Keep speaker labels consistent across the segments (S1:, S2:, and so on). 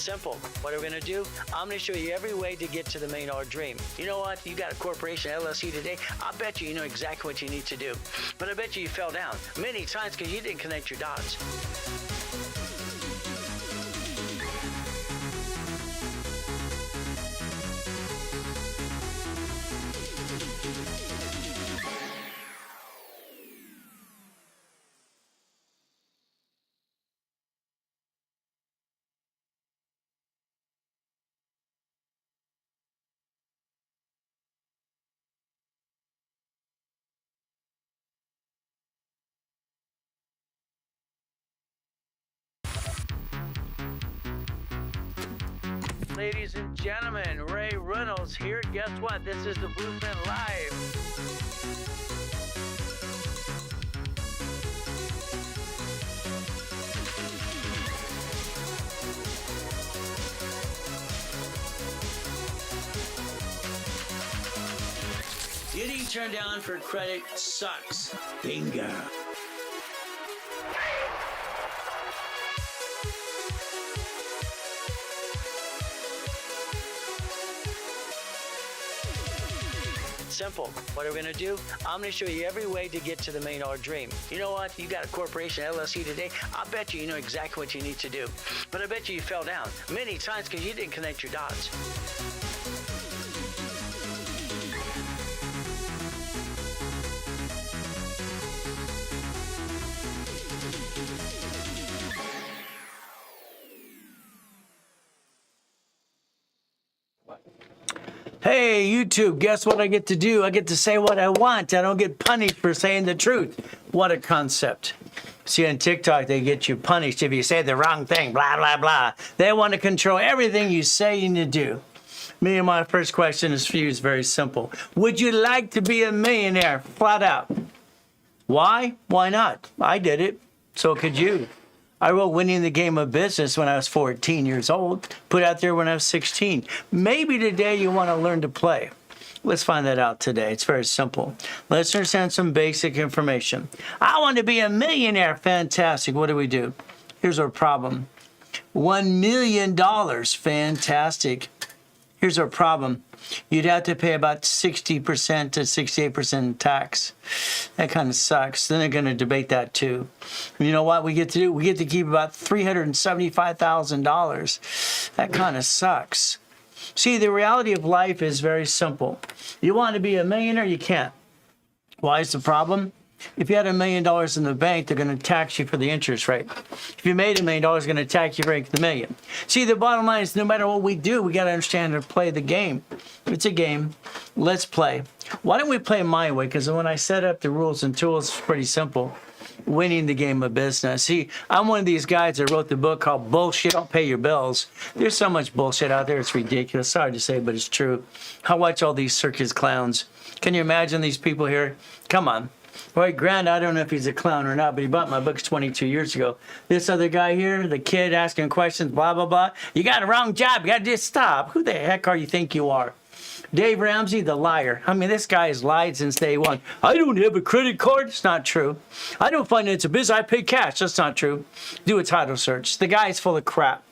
S1: Simple. What are we going to do? I'm going to show you every way to get to the $1 million dream. You know what? You got a corporation, LLC today. I bet you know exactly what you need to do. But I bet you fell down many times because you didn't connect your dots. Ladies and gentlemen, Ray Reynolds here. Guess what? This is the Blueprint Live. Getting turned down for credit sucks. Bingo. Simple. What are we going to do? I'm going to show you every way to get to the $1 million dream. You know what? You got a corporation, LLC today. I bet you know exactly what you need to do. But I bet you fell down many times because you didn't connect your dots. Hey, YouTube, guess what I get to do? I get to say what I want. I don't get punished for saying the truth. What a concept. See, on TikTok, they get you punished if you say the wrong thing, blah, blah, blah. They want to control everything you say and you do. Me and my first question is for you is very simple. Would you like to be a millionaire? Flat out. Why? Why not? I did it. So could you. I wrote Winning the Game of Business when I was 14 years old, put out there when I was 16. Maybe today you want to learn to play. Let's find that out today. It's very simple. Let's understand some basic information. I want to be a millionaire. Fantastic. What do we do? Here's our problem. $1 million. Fantastic. Here's our problem. You'd have to pay about 60% to 68% tax. That kind of sucks. Then they're going to debate that too. You know what we get to do? We get to keep about $375,000. That kind of sucks. See, the reality of life is very simple. You want to be a millionaire? You can't. Why is the problem? If you had $1 million in the bank, they're going to tax you for the interest rate. If you made $1 million, they're going to tax you for the million. See, the bottom line is no matter what we do, we got to understand how to play the game. It's a game. Let's play. Why don't we play my way? Because when I set up the rules and tools, it's pretty simple. Winning the Game of Business. See, I'm one of these guys that wrote the book called Bullshit Don't Pay Your Bills. There's so much bullshit out there. It's ridiculous. Sorry to say, but it's true. I watch all these circus clowns. Can you imagine these people here? Come on. Roy Grant, I don't know if he's a clown or not, but he bought my books 22 years ago. This other guy here, the kid asking questions, blah, blah, blah. You got a wrong job. You got to just stop. Who the heck are you think you are? Dave Ramsey, the liar. I mean, this guy has lied since day one. I don't have a credit card. It's not true. I don't finance a business. I pay cash. That's not true. Do a title search. The guy's full of crap.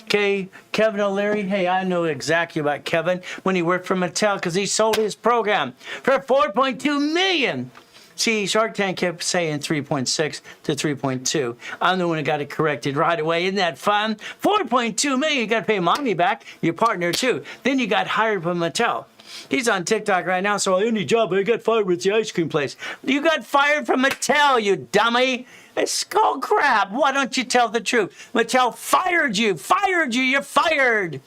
S1: Okay, Kevin O'Leary. Hey, I know exactly about Kevin when he worked for Mattel because he sold his program for $4.2 million. See, Shark Tank kept saying 3.6 to 3.2. I'm the one who got it corrected right away. Isn't that fun? 4.2 million, you got to pay mommy back, your partner too. Then you got hired from Mattel. He's on TikTok right now, so any job, I got fired with the ice cream place. You got fired from Mattel, you dummy. It's all crap. Why don't you tell the truth? Mattel fired you, you're fired.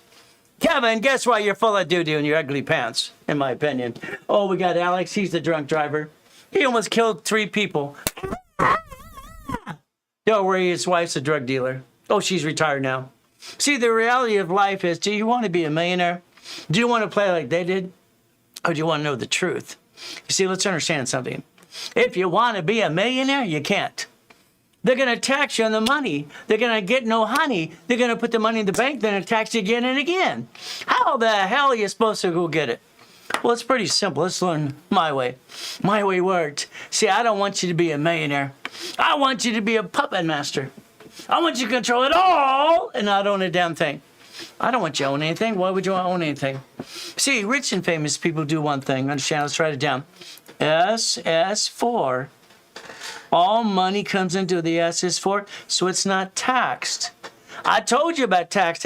S1: Kevin, guess what? You're full of doo-doo in your ugly pants, in my opinion. Oh, we got Alex, he's the drunk driver. He almost killed 3 people. Don't worry, his wife's a drug dealer. Oh, she's retired now. See, the reality of life is, do you want to be a millionaire? Do you want to play like they did? Or do you want to know the truth? You see, let's understand something. If you want to be a millionaire, you can't. They're going to tax you on the money. They're going to get no honey. They're going to put the money in the bank, then tax you again and again. How the hell are you supposed to go get it? Well, it's pretty simple. Let's learn my way. My way worked. See, I don't want you to be a millionaire. I want you to be a puppet master. I want you to control it all and not own a damn thing. I don't want you to own anything. Why would you want to own anything? See, rich and famous people do one thing. Understand? Let's write it down. SS4. All money comes into the SS4, so it's not taxed. I told you about tax.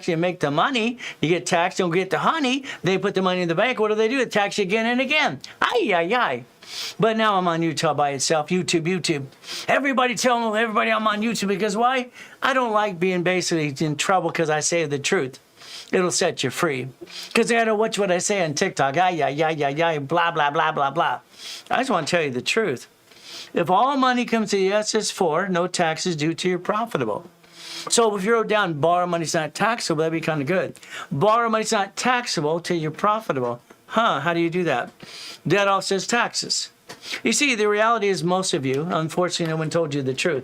S1: You make the money, you get taxed, don't get the honey. They put the money in the bank. What do? They tax you again and again. Ay. But now I'm on YouTube by itself. YouTube. Everybody tell everybody I'm on YouTube because why? I don't like being basically in trouble because I say the truth. It'll set you free. Because I gotta watch what I say on TikTok. Ay, blah, blah, blah, blah, blah. I just want to tell you the truth. If all money comes to the SS4, no taxes due till you're profitable. So if you wrote down borrow money's not taxable, that'd be kind of good. Borrow money's not taxable till you're profitable. How do you do that? That all says taxes. You see, the reality is most of you, unfortunately, no one told you the truth,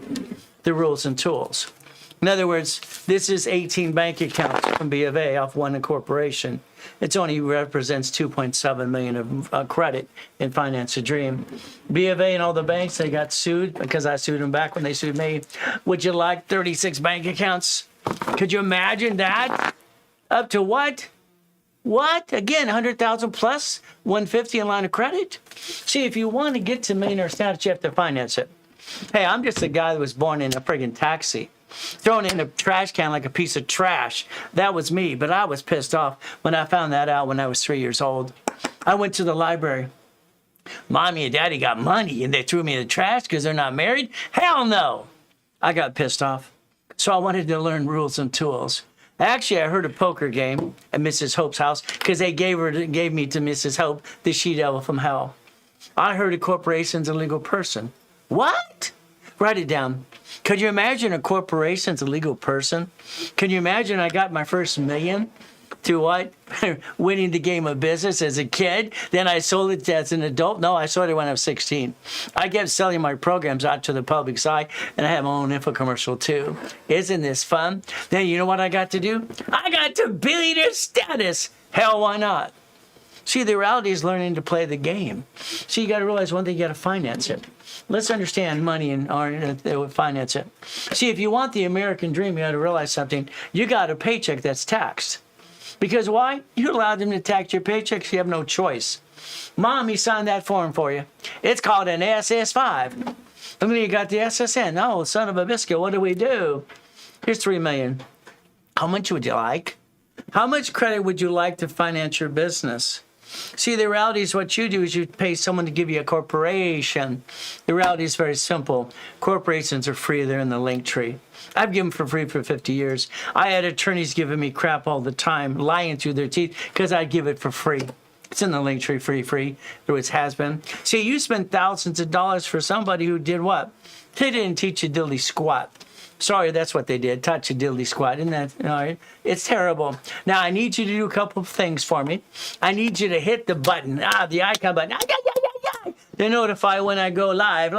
S1: the rules and tools. In other words, this is 18 bank accounts from B of A off one corporation. It only represents 2.7 million of credit in Finance a Dream. B of A and all the banks, they got sued because I sued them back when they sued me. Would you like 36 bank accounts? Could you imagine that? Up to what? What? Again, 100,000 plus 150 in line of credit? See, if you want to get to millionaire status, you have to finance it. Hey, I'm just a guy that was born in a friggin' taxi, thrown in a trash can like a piece of trash. That was me, but I was pissed off when I found that out when I was 3 years old. I went to the library. Mommy and Daddy got money and they threw me in the trash because they're not married? Hell no! I got pissed off. So I wanted to learn rules and tools. Actually, I heard a poker game at Mrs. Hope's house because they gave me to Mrs. Hope, the she-devil from hell. I heard a corporation's a legal person. What? Write it down. Could you imagine a corporation's a legal person? Can you imagine I got my first million through what? Winning the game of business as a kid. Then I sold it as an adult. No, I sold it when I was 16. I kept selling my programs out to the public side, and I have my own infomercial too. Isn't this fun? Then you know what I got to do? I got to billionaire status. Hell, why not? See, the reality is learning to play the game. So you got to realize one thing, you got to finance it. Let's understand money and finance it. See, if you want the American dream, you got to realize something. You got a paycheck that's taxed. Because why? You allowed them to tax your paychecks. You have no choice. Mommy signed that form for you. It's called an SS5. And then you got the SSN. Oh, son of a biscuit, what do we do? Here's $3 million. How much would you like? How much credit would you like to finance your business? See, the reality is what you do is you pay someone to give you a corporation. The reality is very simple. Corporations are free. They're in the link tree. I've given for free for 50 years. I had attorneys giving me crap all the time, lying through their teeth because I'd give it for free. It's in the link tree, free. It has been. See, you spent thousands of dollars for somebody who did what? They didn't teach you diddly squat. Sorry, that's what they did. Touch a diddly squat. Isn't that all right? It's terrible. Now, I need you to do a couple of things for me. I need you to hit the button, the icon button, to notify when I go live.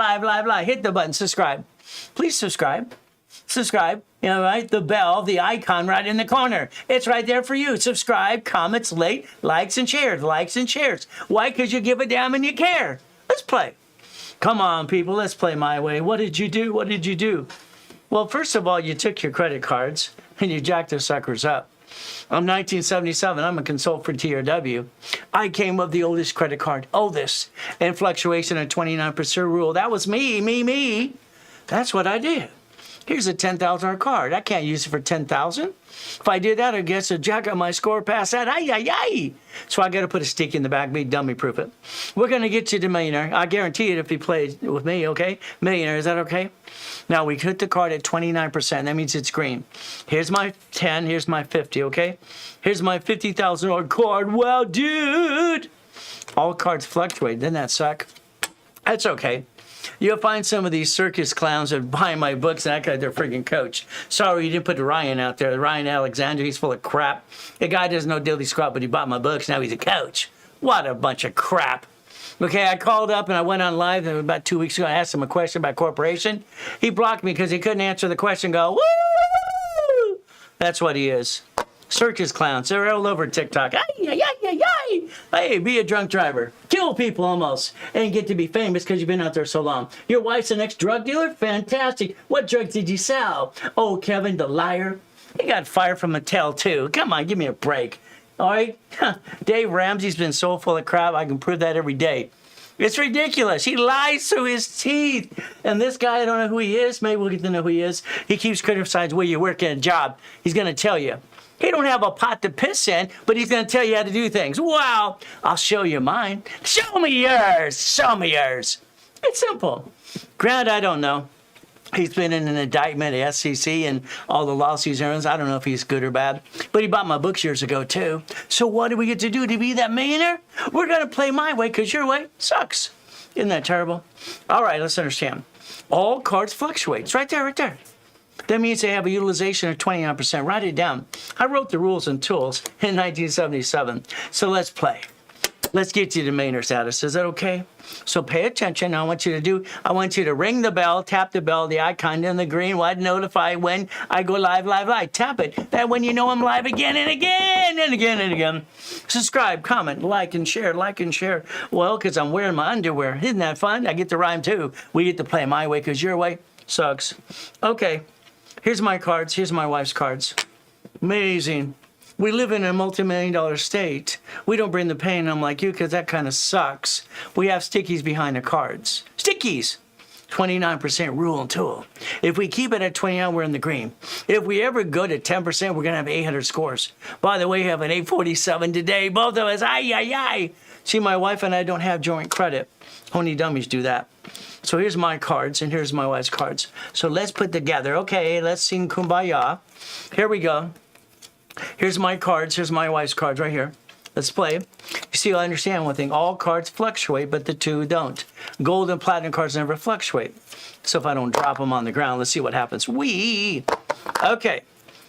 S1: Hit the button, subscribe. Please subscribe. Subscribe, right? The bell, the icon right in the corner. It's right there for you. Subscribe, comments, likes and shares. Why? Because you give a damn and you care. Let's play. Come on, people. Let's play my way. What did you do? Well, first of all, you took your credit cards and you jacked those suckers up. I'm 1977. I'm a consultant for TRW. I came up with the oldest credit card, and fluctuation at 29% rule. That was me. That's what I did. Here's a $10,000 card. I can't use it for $10,000. If I did that, I guess I'd jack up my score past that. So I got to put a stick in the back, me dummy proof it. We're going to get you to millionaire. I guarantee it if you play with me, okay? Millionaire, is that okay? Now we hit the card at 29%. That means it's green. Here's my 10. Here's my 50, okay? Here's my $50,000 card. Well, dude, all cards fluctuate. Doesn't that suck? That's okay. You'll find some of these circus clowns that buy my books and act like they're freaking coach. Sorry, you didn't put Ryan out there. Ryan Alexander, he's full of crap. The guy doesn't know diddly squat, but he bought my books. Now he's a coach. What a bunch of crap. Okay, I called up and I went on live about 2 weeks ago. I asked him a question about corporation. He blocked me because he couldn't answer the question. Go, woo! That's what he is. Circus clowns. They're all over TikTok. Hey, be a drunk driver. Kill people almost. And get to be famous because you've been out there so long. Your wife's an ex-drug dealer? Fantastic. What drugs did you sell? Oh, Kevin, the liar. He got fired from Mattel, too. Come on, give me a break. All right? Dave Ramsey's been so full of crap, I can prove that every day. It's ridiculous. He lies through his teeth. And this guy, I don't know who he is. Maybe we'll get to know who he is. He keeps criticizing where you work in a job. He's going to tell you. He don't have a pot to piss in, but he's going to tell you how to do things. Wow, I'll show you mine. Show me yours. Show me yours. It's simple. Grant, I don't know. He's been in an indictment at SEC and all the lawsuits and everything. I don't know if he's good or bad. But he bought my books years ago, too. So what do we get to do to be that millionaire? We're going to play my way because your way sucks. Isn't that terrible? All right, let's understand. All cards fluctuate. It's right there, right there. That means they have a utilization of 29%. Write it down. I wrote the rules and tools in 1977. So let's play. Let's get you to millionaire status. Is that okay? So pay attention. I want you to ring the bell, tap the bell, the icon in the green, white, notify when I go live. Tap it. That when you know I'm live again and again and again and again. Subscribe, comment, like, and share. Well, because I'm wearing my underwear. Isn't that fun? I get to rhyme, too. We get to play my way because your way sucks. Okay. Here's my cards. Here's my wife's cards. Amazing. We live in a multi-million-dollar state. We don't bring the pain I'm like you because that kind of sucks. We have stickies behind the cards. Stickies! 29% rule and tool. If we keep it at 29, we're in the green. If we ever go to 10%, we're going to have 800 scores. By the way, we have an 847 today. Both of us, ay. See, my wife and I don't have joint credit. Only dummies do that. So here's my cards, and here's my wife's cards. So let's put together. Okay, let's sing Kumbaya. Here we go. Here's my cards. Here's my wife's cards right here. Let's play. You see, I understand one thing. All cards fluctuate, but the two don't. Gold and platinum cards never fluctuate. So if I don't drop them on the ground, let's see what happens. Okay.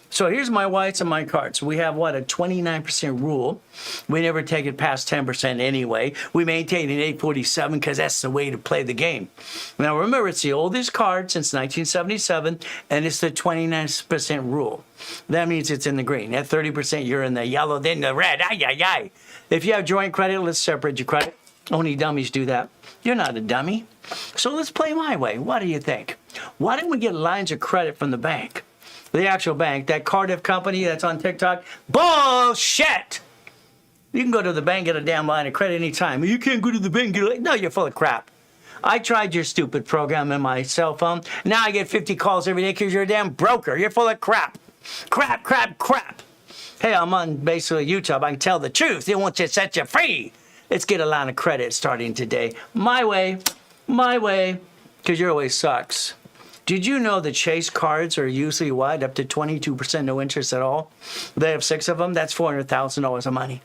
S1: So here's my whites and my cards. We have, a 29% rule. We never take it past 10% anyway. We maintain an 847 because that's the way to play the game. Now remember, it's the oldest card since 1977, and it's the 29% rule. That means it's in the green. At 30%, you're in the yellow, then the red. Ay. If you have joint credit, let's separate your credit. Only dummies do that. You're not a dummy. So let's play my way. What do you think? Why don't we get lines of credit from the bank? The actual bank, that Cardiff company that's on TikTok, bullshit! You can go to the bank, get a damn line of credit anytime. You can't go to the bank, no, you're full of crap. I tried your stupid program in my cell phone. Now I get 50 calls every day because you're a damn broker. You're full of crap. Crap. Hey, I'm on basically YouTube. I can tell the truth. They want to set you free. Let's get a line of credit starting today. My way, because your way sucks. Did you know that Chase cards are usually wide up to 22% no interest at all? They have 6 of them. That's $400,000 of money.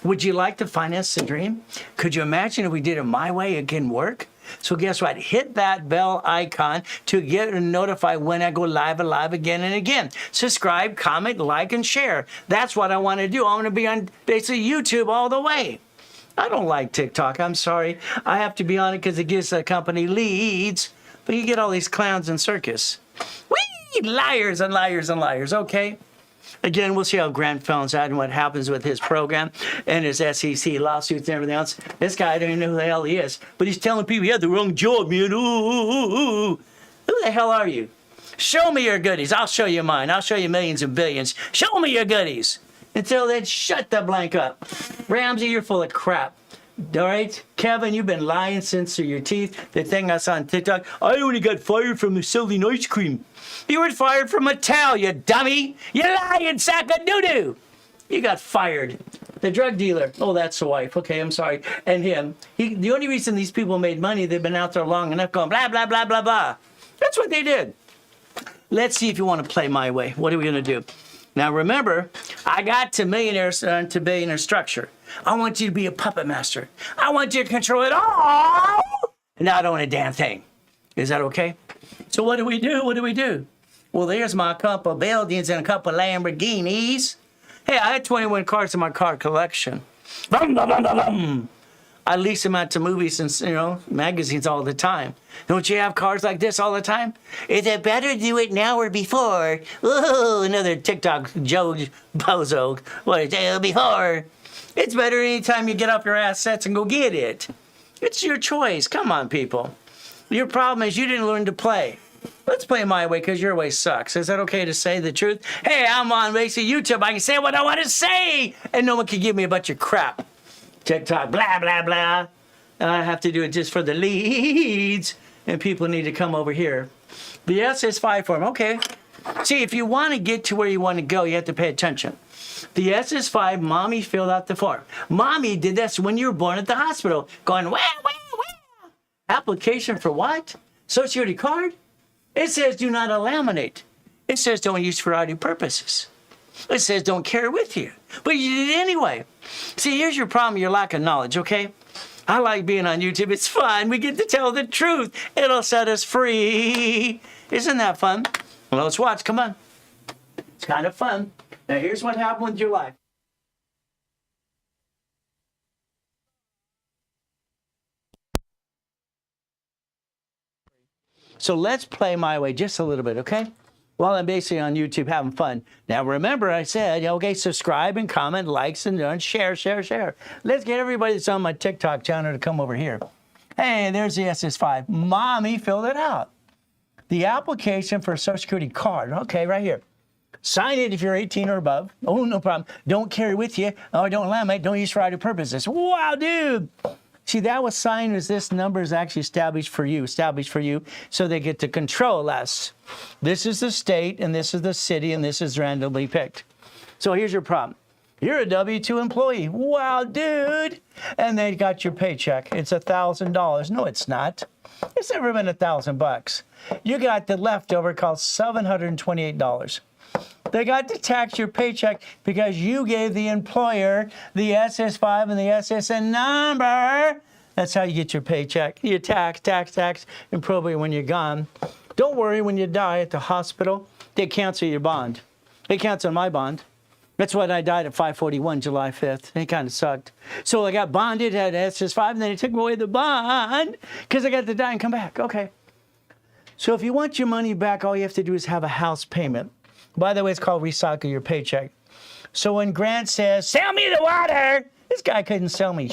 S1: Would you like to finance the dream? Could you imagine if we did it my way, it can work? So guess what? Hit that bell icon to get notified when I go live again and again. Subscribe, comment, like, and share. That's what I want to do. I want to be on basically YouTube all the way. I don't like TikTok. I'm sorry. I have to be on it because it gives the company leads. But you get all these clowns in circus. Whee! Liars and liars and liars. Okay. Again, we'll see how Grant finds out and what happens with his program and his SEC lawsuits and everything else. This guy, I don't even know who the hell he is. But he's telling people he had the wrong job, man. Ooh. Who the hell are you? Show me your goodies. I'll show you mine. I'll show you millions and billions. Show me your goodies. Until then, shut the blank up. Ramsey, you're full of crap. All right, Kevin, you've been lying since through your teeth. The thing I saw on TikTok, I only got fired from selling ice cream. You were fired from Mattel, you dummy. You lying sack of doo-doo. You got fired. The drug dealer, that's the wife. Okay, I'm sorry. And him. The only reason these people made money, they've been out there long enough going blah, blah, blah, blah, blah. That's what they did. Let's see if you want to play my way. What are we going to do? Now remember, I got to billionaire structure. I want you to be a puppet master. I want you to control it all. And I don't want a damn thing. Is that okay? So what do we do? Well, there's my couple of buildings and a couple of Lamborghinis. Hey, I had 21 cars in my car collection. I lease them out to movies and, magazines all the time. Don't you have cars like this all the time? Is it better to do it now or before? Ooh, another TikTok Joe Bozo. What, before? It's better anytime you get off your assets and go get it. It's your choice. Come on, people. Your problem is you didn't learn to play. Let's play my way because your way sucks. Is that okay to say the truth? Hey, I'm on basically YouTube. I can say what I want to say, and no one can give me a bunch of crap. TikTok, blah, blah, blah. And I have to do it just for the leads, and people need to come over here. The SS5 form, okay. See, if you want to get to where you want to go, you have to pay attention. The SS5, Mommy filled out the form. Mommy did this when you were born at the hospital, going, wah, wah, wah. Application for what? Social Security card? It says do not laminate. It says don't use for audio purposes. It says don't carry with you. But you did it anyway. See, here's your problem, your lack of knowledge, okay? I like being on YouTube. It's fun. We get to tell the truth. It'll set us free. Isn't that fun? Well, let's watch. Come on. It's kind of fun. Now, here's what happened with your life. So let's play my way just a little bit, okay? While I'm basically on YouTube having fun. Now, remember I said, okay, subscribe and comment, likes, and share, share, share. Let's get everybody that's on my TikTok channel to come over here. Hey, there's the SS5. Mommy filled it out. The application for a Social Security card. Okay, right here. Sign it if you're 18 or above. Oh, no problem. Don't carry with you. Oh, don't laminate. Don't use for other purposes. Wow, dude. See, that was signed as this number is actually established for you, so they get to control us. This is the state, and this is the city, and this is randomly picked. So here's your problem. You're a W-2 employee. Wow, dude. And they got your paycheck. It's $1,000. No, it's not. It's never been $1,000. You got the leftover called $728. They got to tax your paycheck because you gave the employer the SS5 and the SSN number. That's how you get your paycheck. You tax, and probably when you're gone. Don't worry, when you die at the hospital, they cancel your bond. They canceled my bond. That's when I died at 5/41, July 5th. It kind of sucked. So I got bonded, had SS5, and then they took away the bond because I got to die and come back. Okay. So if you want your money back, all you have to do is have a house payment. By the way, it's called recycle your paycheck. So when Grant says, sell me the water, this guy couldn't sell me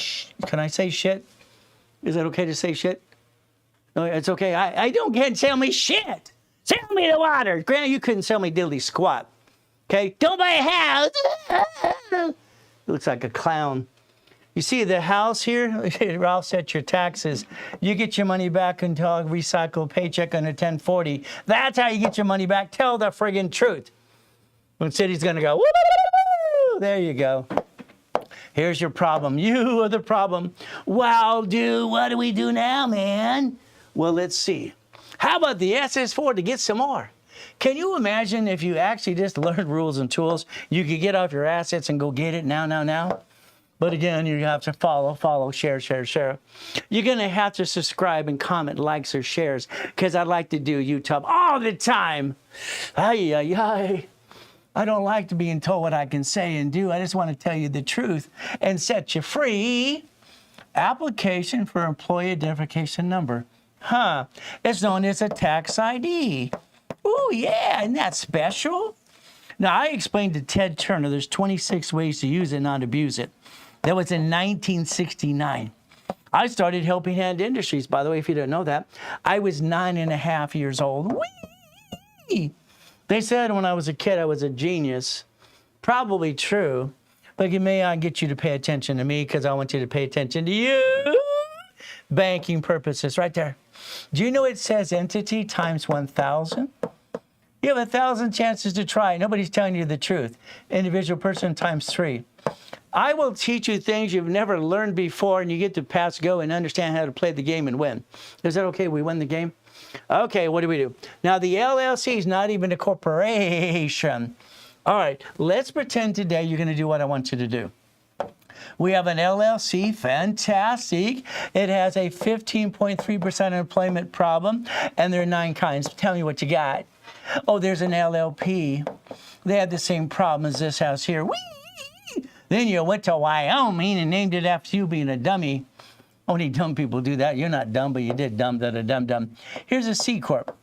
S1: Can I say shit? Is it okay to say shit? No, it's okay. I don't get sell me shit. Sell me the water. Grant, you couldn't sell me diddly squat. Okay? Don't buy a house. Looks like a clown. You see the house here? It offsets your taxes. You get your money back until I recycle paycheck on a 1040. That's how you get your money back. Tell the friggin' truth. When city's gonna go, woo! There you go. Here's your problem. You are the problem. Wow, dude, what do we do now, man? Well, let's see. How about the SS4 to get some more? Can you imagine if you actually just learned rules and tools, you could get off your assets and go get it now? But again, you have to follow, share. You're going to have to subscribe and comment, likes or shares, because I like to do YouTube all the time. I don't like to being told what I can say and do. I just want to tell you the truth and set you free. Application for employee identification number. It's known as a tax ID. Oh, yeah, isn't that special? Now, I explained to Ted Turner there's 26 ways to use it and not abuse it. That was in 1969. I started Helping Hand Industries, by the way, if you didn't know that. I was 9.5 years old. Whee! They said when I was a kid I was a genius. Probably true, but it may get you to pay attention to me because I want you to pay attention to you. Banking purposes, right there. Do you know it says entity times 1,000? You have 1,000 chances to try. Nobody's telling you the truth. Individual person times 3. I will teach you things you've never learned before, and you get to pass go and understand how to play the game and win. Is that okay? We win the game? Okay, what do we do? Now, the LLC is not even a corporation. All right, let's pretend today you're going to do what I want you to do. We have an LLC, fantastic. It has a 15.3% employment problem, and there are 9 kinds. Tell me what you got. Oh, there's an LLP. They have the same problem as this house here. Whee! Then you went to Wyoming and named it after you being a dummy. Only dumb people do that. You're not dumb, but you did dumb. Here's a C Corp.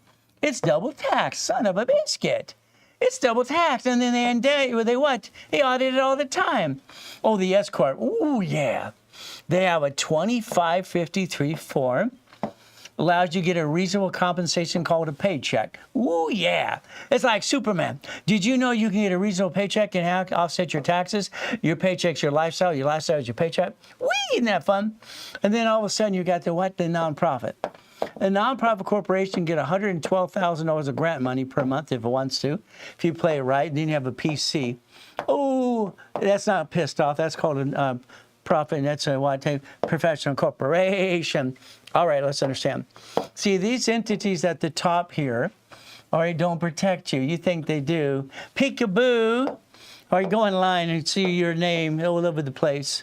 S1: It's double taxed, son of a biscuit. It's double taxed. And then they what? They audit it all the time. Oh, the S Corp. Ooh, yeah. They have a 2553 form. allows you to get a reasonable compensation called a paycheck. Ooh, yeah. It's like Superman. Did you know you can get a reasonable paycheck and offset your taxes? Your paycheck's your lifestyle is your paycheck. Whee, isn't that fun? And then all of a sudden you got the nonprofit. A nonprofit corporation can get $112,000 of grant money per month if it wants to, if you play it right. Then you have a PC. Oh, that's not pissed off. That's called a profit. That's a professional corporation. All right, let's understand. See, these entities at the top here, all right, don't protect you. You think they do. Peekaboo. All right, go in line and see your name all over the place.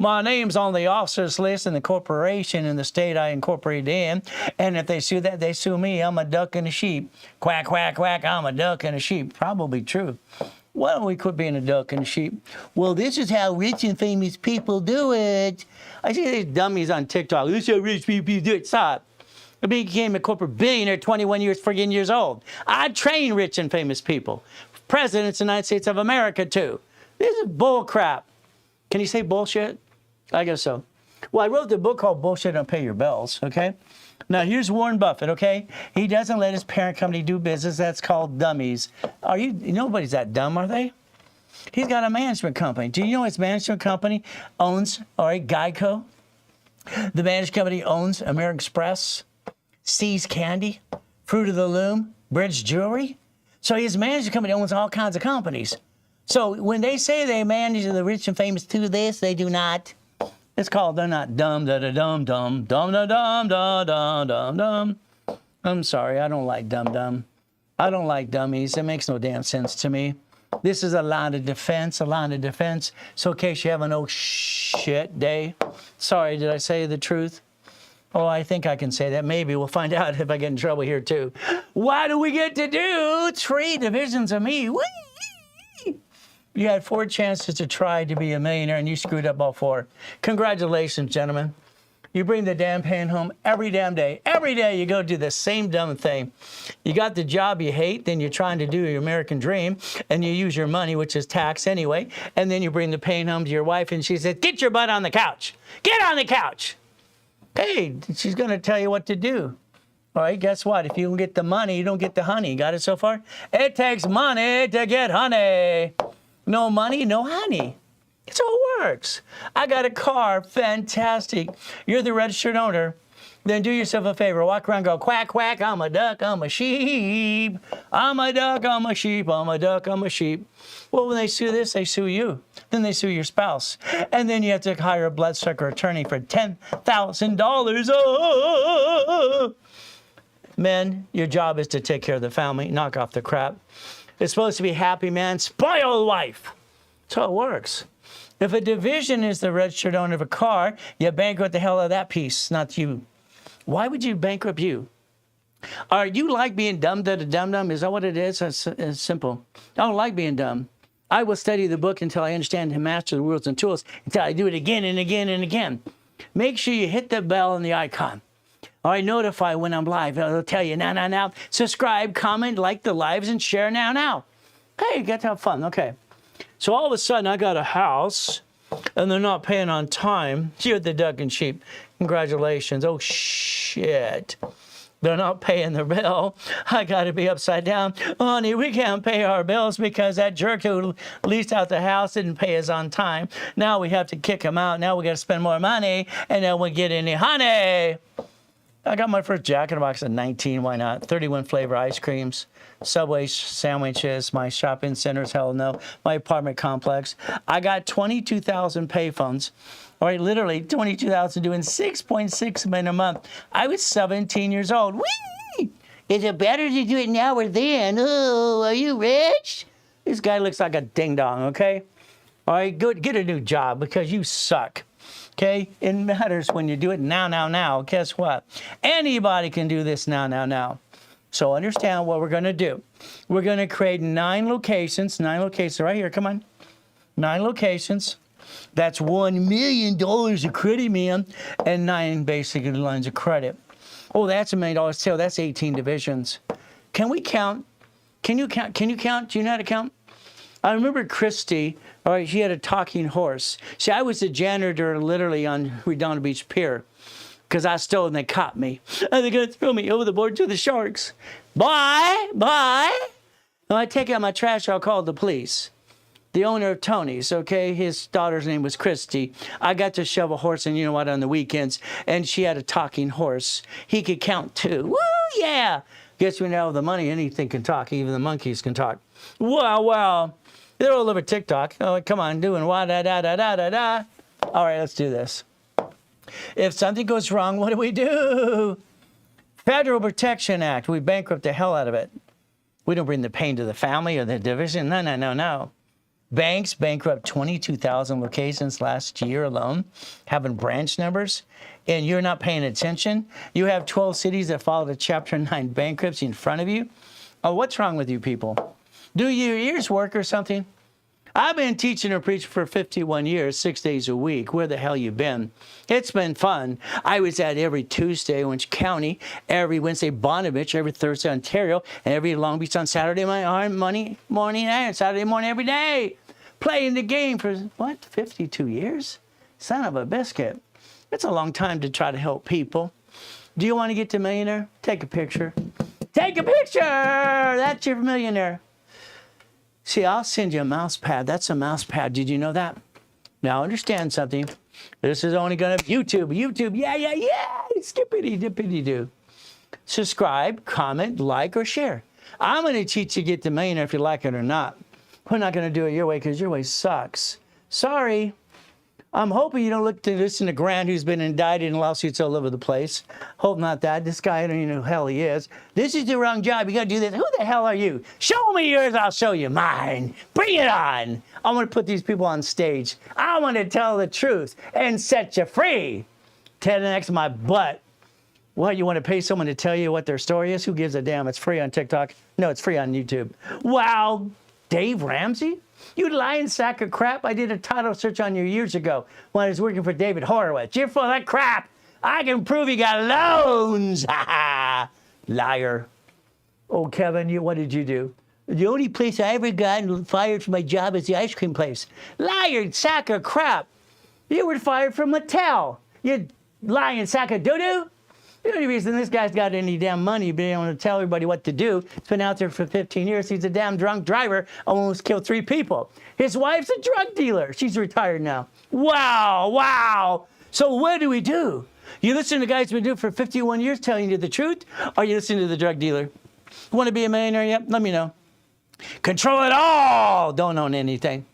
S1: My name's on the officers list in the corporation in the state I incorporated in. And if they sue that, they sue me. I'm a duck and a sheep. Quack, quack, quack. I'm a duck and a sheep. Probably true. Why don't we quit being a duck and a sheep? Well, this is how rich and famous people do it. I see these dummies on TikTok. This is how rich people do it. Stop. I became a corporate billionaire 21 years old. I train rich and famous people. Presidents of the United States of America, too. This is bull crap. Can you say bullshit? I guess so. Well, I wrote the book called Bullshit Don't Pay Your Bills, okay? Now, here's Warren Buffett, okay? He doesn't let his parent company do business. That's called dummies. Nobody's that dumb, are they? He's got a management company. Do you know his management company owns, all right, Geico? The management company owns American Express, See's Candy, Fruit of the Loom, Bridge Jewelry. So his management company owns all kinds of companies. So when they say they manage the rich and famous to this, they do not. It's called, they're not dumb, da-da-dum, dumb, dumb-da-dum, da-dum, dumb, dumb. I'm sorry, I don't like dumb. I don't like dummies. It makes no damn sense to me. This is a line of defense. So in case you have an oh shit day. Sorry, did I say the truth? Oh, I think I can say that. Maybe we'll find out if I get in trouble here too. Why do we get to do 3 divisions of me? Whee! You had 4 chances to try to be a millionaire, and you screwed up all 4. Congratulations, gentlemen. You bring the damn pain home every damn day. Every day you go do the same dumb thing. You got the job you hate, then you're trying to do your American dream, and you use your money, which is tax anyway, and then you bring the pain home to your wife, and she says, get your butt on the couch. Get on the couch. Hey, she's going to tell you what to do. All right, guess what? If you don't get the money, you don't get the honey. Got it so far? It takes money to get honey. No money, no honey. That's how it works. I got a car, fantastic. You're the registered owner. Then do yourself a favor. Walk around and go, quack, quack, I'm a duck, I'm a sheep. I'm a duck, I'm a sheep, I'm a duck, I'm a sheep. Well, when they sue this, they sue you. Then they sue your spouse. And then you have to hire a bloodsucker attorney for $10,000. Oh! Men, your job is to take care of the family, knock off the crap. It's supposed to be happy man, spoiled wife. That's how it works. If a division is the registered owner of a car, you bankrupt the hell out of that piece, not you. Why would you bankrupt you? Are you like being dumb, dum-dum? Is that what it is? It's simple. I don't like being dumb. I will study the book until I understand and master the rules and tools, until I do it again and again and again. Make sure you hit the bell and the icon. All right, notify when I'm live. It'll tell you now. Subscribe, comment, like the lives, and share now. Hey, you get to have fun. Okay. So all of a sudden, I got a house, and they're not paying on time. You're the duck and sheep. Congratulations. Oh, shit. They're not paying their bill. I got to be upside down. Honey, we can't pay our bills because that jerk who leased out the house didn't pay us on time. Now we have to kick him out. Now we got to spend more money, and then we get any honey. I got my first Jack in the Box at 19, why not? 31 flavor ice creams, Subway sandwiches, my shopping centers, hell no, my apartment complex. I got 22,000 payphones. All right, literally 22,000 doing 6.6 million a month. I was 17 years old. Whee! Is it better to do it now or then? Oh, are you rich? This guy looks like a ding-dong, okay? All right, good, get a new job because you suck. Okay, it matters when you do it now. Guess what? Anybody can do this now. So understand what we're going to do. We're going to create 9 locations right here. Come on. 9 locations. That's $1 million of credit, man, and 9 basically lines of credit. Oh, that's $1 million sale. That's 18 divisions. Can we count? Can you count? Do you know how to count? I remember Christy, all right, she had a talking horse. See, I was the janitor literally on Redondo Beach Pier. because I stole and they caught me. And they're going to throw me over the board to the sharks. Bye. When I take out my trash, I'll call the police. The owner of Tony's, okay, his daughter's name was Christy. I got to shove a horse, and you know what, on the weekends, and she had a talking horse. He could count 2. Woo, yeah. Guess we now have the money, anything can talk, even the monkeys can talk. Wow. They're all over TikTok. Oh, come on, doing da-da-da-da-da-da. All right, let's do this. If something goes wrong, what do? Federal Protection Act. We bankrupt the hell out of it. We don't bring the pain to the family or the division. No. Banks bankrupt 22,000 locations last year alone, having branch numbers, and you're not paying attention. You have 12 cities that followed a Chapter 9 bankruptcy in front of you. Oh, what's wrong with you people? Do your ears work or something? I've been teaching or preaching for 51 years, 6 days a week. Where the hell you been? It's been fun. I was at every Tuesday, Orange County, every Wednesday, Bonneville, every Thursday, Ontario, and every Long Beach on Saturday morning and Saturday morning every day. Playing the game for, 52 years? Son of a biscuit. It's a long time to try to help people. Do you want to get to millionaire? Take a picture. Take a picture! That's your millionaire. See, I'll send you a mouse pad. That's a mouse pad. Did you know that? Now, understand something. This is only going to be YouTube. Yeah. Skippity-dippity-doo. Subscribe, comment, like, or share. I'm going to teach you to get to millionaire if you like it or not. We're not going to do it your way because your way sucks. Sorry. I'm hoping you don't listen to Grant, who's been indicted in lawsuits all over the place. Hope not that. This guy, I don't even know who the hell he is. This is the wrong job. You got to do this. Who the hell are you? Show me yours. I'll show you mine. Bring it on. I want to put these people on stage. I want to tell the truth and set you free. 10x my butt. What, you want to pay someone to tell you what their story is? Who gives a damn? It's free on TikTok. No, it's free on YouTube. Wow. Dave Ramsey? You lying sack of crap. I did a title search on you years ago when I was working for David Horowitz. You're full of that crap. I can prove you got loans. Liar. Oh, Kevin, what did you do? The only place I ever got fired from my job is the ice cream place. Liar, sack of crap. You were fired from Mattel. You lying sack of doo-doo. The only reason this guy's got any damn money being able to tell everybody what to do, he's been out there for 15 years. He's a damn drunk driver, almost killed 3 people. His wife's a drug dealer. She's retired now. Wow. So what do we do? You listen to guys who've been doing it for 51 years telling you the truth, or you listen to the drug dealer? Want to be a millionaire yet? Let me know. Control it all. Don't own anything.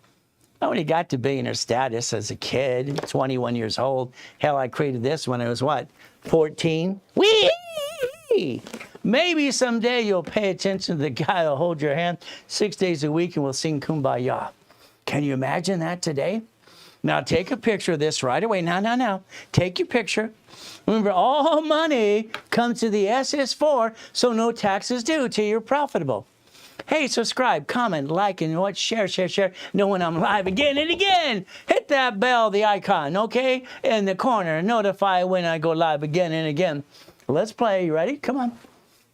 S1: I only got to billionaire status as a kid, 21 years old. Hell, I created this when I was 14? Whee! Maybe someday you'll pay attention to the guy who'll hold your hand 6 days a week and we'll sing Kumbaya. Can you imagine that today? Now take a picture of this right away. Now. Take your picture. Remember, all money comes to the SS4, so no taxes due till you're profitable. Hey, subscribe, comment, like, and share. Know when I'm live again and again. Hit that bell, the icon, okay? In the corner. Notify when I go live again and again. Let's play. You ready? Come on.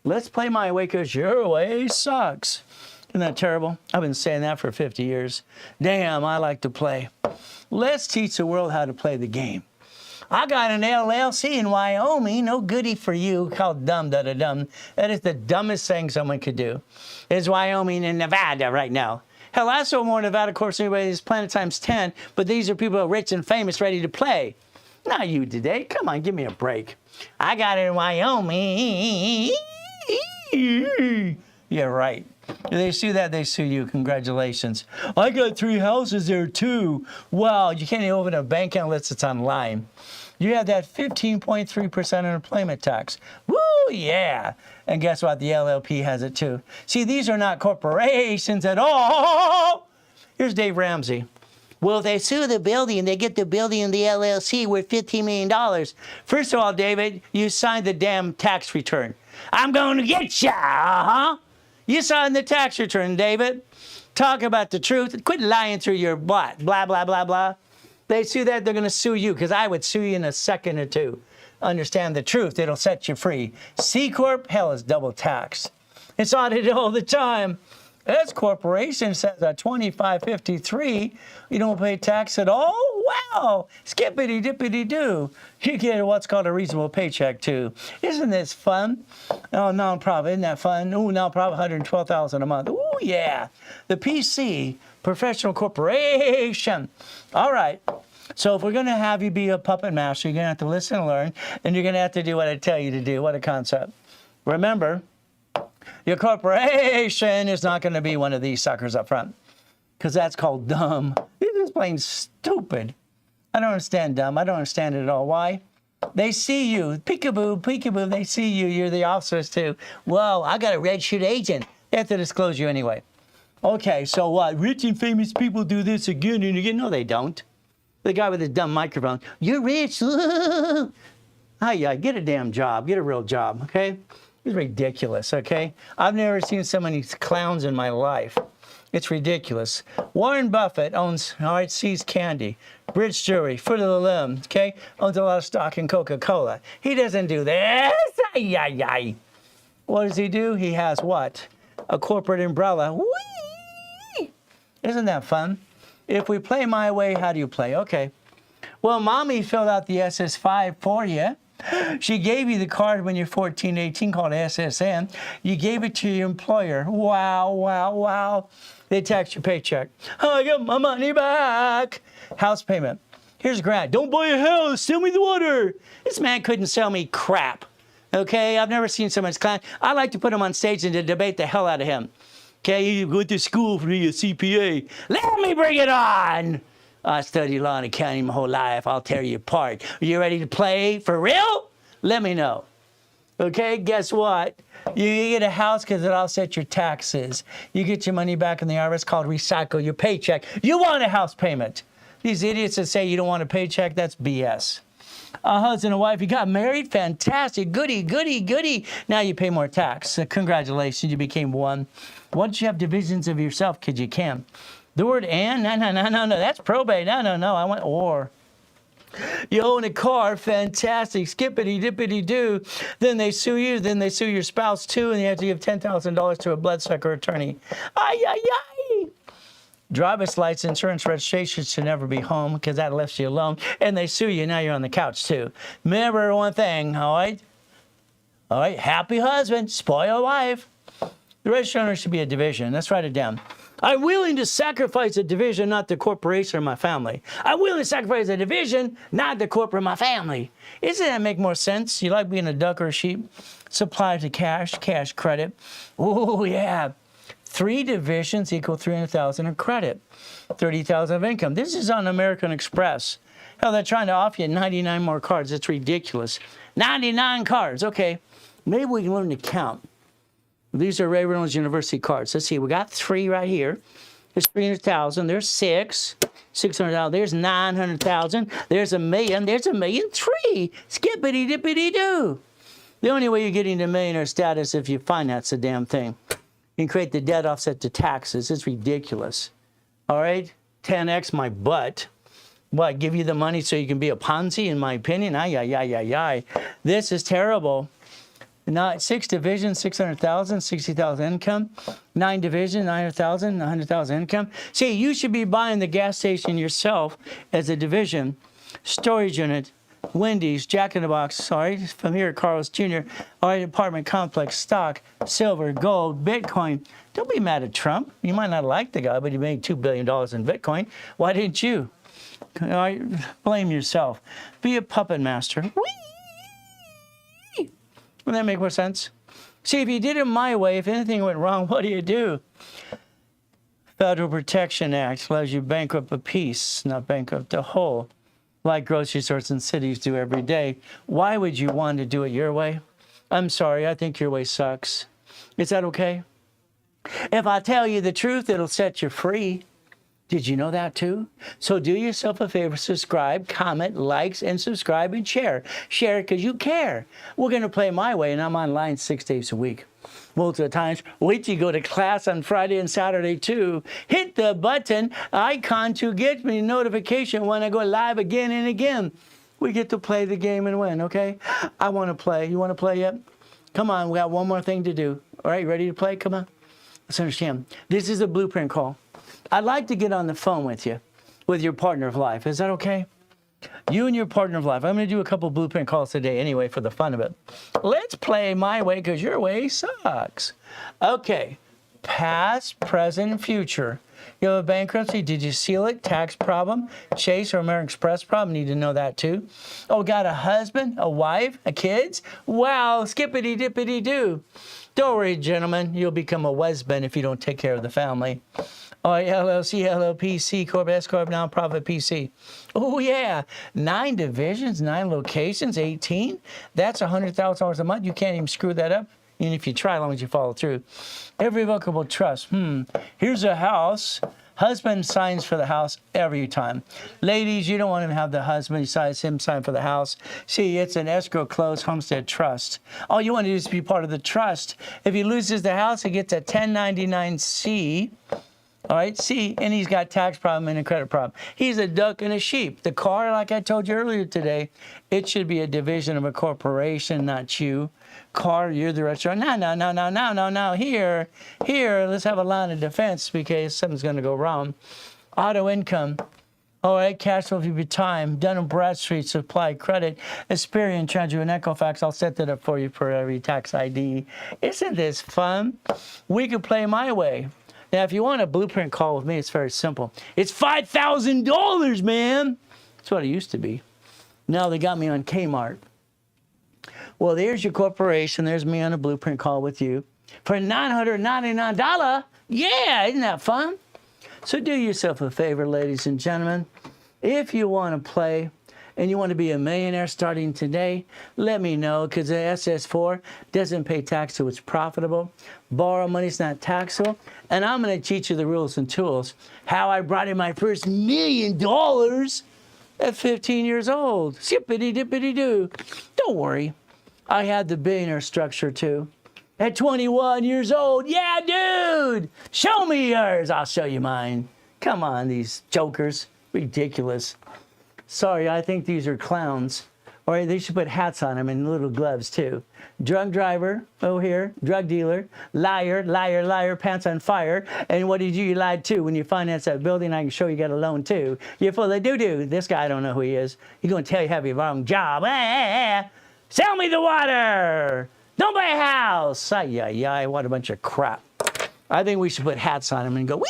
S1: Let's play my way because your way sucks. Isn't that terrible? I've been saying that for 50 years. Damn, I like to play. Let's teach the world how to play the game. I got an LLC in Wyoming, no goodie for you, called Dumb Dada Dumb. That is the dumbest thing someone could do. It's Wyoming and Nevada right now. Hell, I sold more Nevada course than anybody. It's Planet times 10, but these are people rich and famous ready to play. Not you today. Come on, give me a break. I got it in Wyoming. Yeah, right. If they sue that, they sue you. Congratulations. I got 3 houses there, too. Wow, you can't even open a bank account unless it's online. You have that 15.3% unemployment tax. Woo, yeah. And guess what? The LLP has it, too. See, these are not corporations at all. Here's Dave Ramsey. Well, if they sue the building, they get the building and the LLC worth $15 million. First of all, David, you signed the damn tax return. I'm going to get ya, You signed the tax return, David. Talk about the truth. Quit lying through your butt. Blah, blah, blah, blah. They sue that, they're going to sue you, because I would sue you in a second or two. Understand the truth. It'll set you free. C Corp, hell, is double taxed. It's audited all the time. S Corporation says at 2553, you don't pay tax at all? wow, skippity dippity doo. You get what's called a reasonable paycheck too. Isn't this fun? Oh, nonprofit, isn't that fun? Ooh, nonprofit, $112,000 a month. Ooh, yeah. The PC, professional corporation. All right. So if we're going to have you be a puppet master, you're going to have to listen and learn, and you're going to have to do what I tell you to do. What a concept. Remember, your corporation is not going to be one of these suckers up front, because that's called dumb. This is plain stupid. I don't understand dumb. I don't understand it at all. Why? They see you. Peekaboo, peekaboo. They see you. You're the officers too. Whoa, I got a red shirt agent. They have to disclose you anyway. Okay, so what? Rich and famous people do this again and again. No, they don't. The guy with the dumb microphone. You're rich. Hi, get a damn job. Get a real job, okay? It's ridiculous, okay? I've never seen so many clowns in my life. It's ridiculous. Warren Buffett owns, all right, See's Candy, Bridge Jewelry, Fruit of the Loom, okay? Owns a lot of stock in Coca-Cola. He doesn't do this. Ay, ay, ay. What does he do? He has what? A corporate umbrella. Whee! Isn't that fun? If we play my way, how do you play? Okay. Well, Mommy filled out the SS5 for you. She gave you the card when you're 14, 18 called SSN. You gave it to your employer. Wow, wow, wow. They tax your paycheck. Oh, I got my money back. House payment. Here's a grant. Don't buy a house. Sell me the water. This man couldn't sell me crap. Okay? I've never seen so much clown. I like to put him on stage and to debate the hell out of him. Okay? You went to school for your CPA. Let me bring it on. I studied law and accounting my whole life. I'll tear you apart. Are you ready to play for real? Let me know. Okay, guess what? You get a house because it offsets your taxes. You get your money back in the IRS called recycle your paycheck. You want a house payment. These idiots that say you don't want a paycheck, that's BS. A husband and wife, you got married? Fantastic. Goody, goody, goody. Now you pay more tax. Congratulations, you became one. Once you have divisions of yourself, kids, you can. The word and? No. That's probate. No. I want or. You own a car. Fantastic. Skippity dippity doo. Then they sue you. Then they sue your spouse too. And you have to give $10,000 to a bloodsucker attorney. Ay, ay, ay. Driver's license, insurance, registration should never be home because that left you alone. And they sue you. Now you're on the couch too. Remember one thing, all right? All right. Happy husband. Spoil wife. The registered owner should be a division. Let's write it down. I'm willing to sacrifice a division, not the corporation or my family. I'm willing to sacrifice a division, not the corporate or my family. Doesn't that make more sense? You like being a duck or a sheep? Supply to cash, cash credit. Oh, yeah. 3 divisions equal $300,000 in credit, $30,000 of income. This is on American Express. Hell, they're trying to offer you 99 more cards. It's ridiculous. 99 cards. Okay, maybe we can learn to count. These are Ray Reynolds University cards. Let's see. We got 3 right here. There's 300,000. There's 6. 600,000. There's 900,000. There's $1 million. There's $1,000,003. Skippity dippity doo. The only way you're getting to millionaire status if you finance the damn thing. You can create the debt offset to taxes. It's ridiculous. All right? 10x my butt. What? Give you the money so you can be a Ponzi? In my opinion, ay. This is terrible. 6 divisions, 600,000, 60,000 income. 9 divisions, 900,000, 100,000 income. See, you should be buying the gas station yourself as a division. Storage unit, Wendy's, Jack in the Box, from here, Carl's Jr., apartment complex, stock, silver, gold, Bitcoin. Don't be mad at Trump. You might not like the guy, but he made $2 billion in Bitcoin. Why didn't you? Blame yourself. Be a puppet master. Whee! Would that make more sense? See, if you did it my way, if anything went wrong, what do? Federal Protection Act allows you to bankrupt a piece, not bankrupt a whole, like grocery stores and cities do every day. Why would you want to do it your way? I'm sorry, I think your way sucks. Is that okay? If I tell you the truth, it'll set you free. Did you know that too? So do yourself a favor, subscribe, comment, likes, and subscribe and share. Share it because you care. We're going to play my way, and I'm online 6 days a week. Multiple times. Wait till you go to class on Friday and Saturday too. Hit the button icon to get me a notification when I go live again and again. We get to play the game and win, okay? I want to play. You want to play yet? Come on, we got one more thing to do. All right, ready to play? Come on. Let's understand. This is a blueprint call. I'd like to get on the phone with you with your partner of life. Is that okay? You and your partner of life. I'm going to do a couple blueprint calls today anyway for the fun of it. Let's play my way because your way sucks. Okay. Past, present, and future. You have a bankruptcy. Did you seal it? Tax problem? Chase or American Express problem? Need to know that too. Oh, got a husband, a wife, a kids? Wow, skippity dippity doo. Don't worry, gentlemen. You'll become a husband if you don't take care of the family. Oh, LLC, LLP, C Corp, S Corp, nonprofit, PC. Oh, yeah. 9 divisions, 9 locations, 18. That's $100,000 a month. You can't even screw that up. Even if you try, as long as you follow through. Irrevocable trust. Here's a house. Husband signs for the house every time. Ladies, you don't want to have the husband signs him sign for the house. See, it's an escrow closed homestead trust. All you want to do is be part of the trust. If he loses the house, he gets a 1099-C. All right, see, and he's got tax problem and a credit problem. He's a duck and a sheep. The car, like I told you earlier today, it should be a division of a corporation, not you. Car, you're the restaurant. No. Here, let's have a line of defense because something's going to go wrong. Auto income. All right, cash flow of your time. Dun & Bradstreet, supply credit. Experian, charge you an Equifax. I'll set that up for you for every tax ID. Isn't this fun? We could play my way. Now, if you want a blueprint call with me, it's very simple. It's $5,000, man. That's what it used to be. Now they got me on Kmart. Well, there's your corporation. There's me on a blueprint call with you for $999. Yeah, isn't that fun? So do yourself a favor, ladies and gentlemen. If you want to play and you want to be a millionaire starting today, let me know because the SS4 doesn't pay tax, so it's profitable. Borrow money is not taxable. And I'm going to teach you the rules and tools, how I brought in my first $1 million at 15 years old. Skippity dippity doo. Don't worry. I had the billionaire structure too. At 21 years old, yeah, dude, show me yours. I'll show you mine. Come on, these jokers. Ridiculous. Sorry, I think these are clowns. Or they should put hats on them and little gloves too. Drug driver, here. Drug dealer, liar, pants on fire. And what did you lied to when you financed that building? I can show you got a loan too. You're full of doo-doo. This guy, I don't know who he is. He's going to tell you have your wrong job. Sell me the water. Don't buy a house. Ay, what a bunch of crap. I think we should put hats on them and go, wee!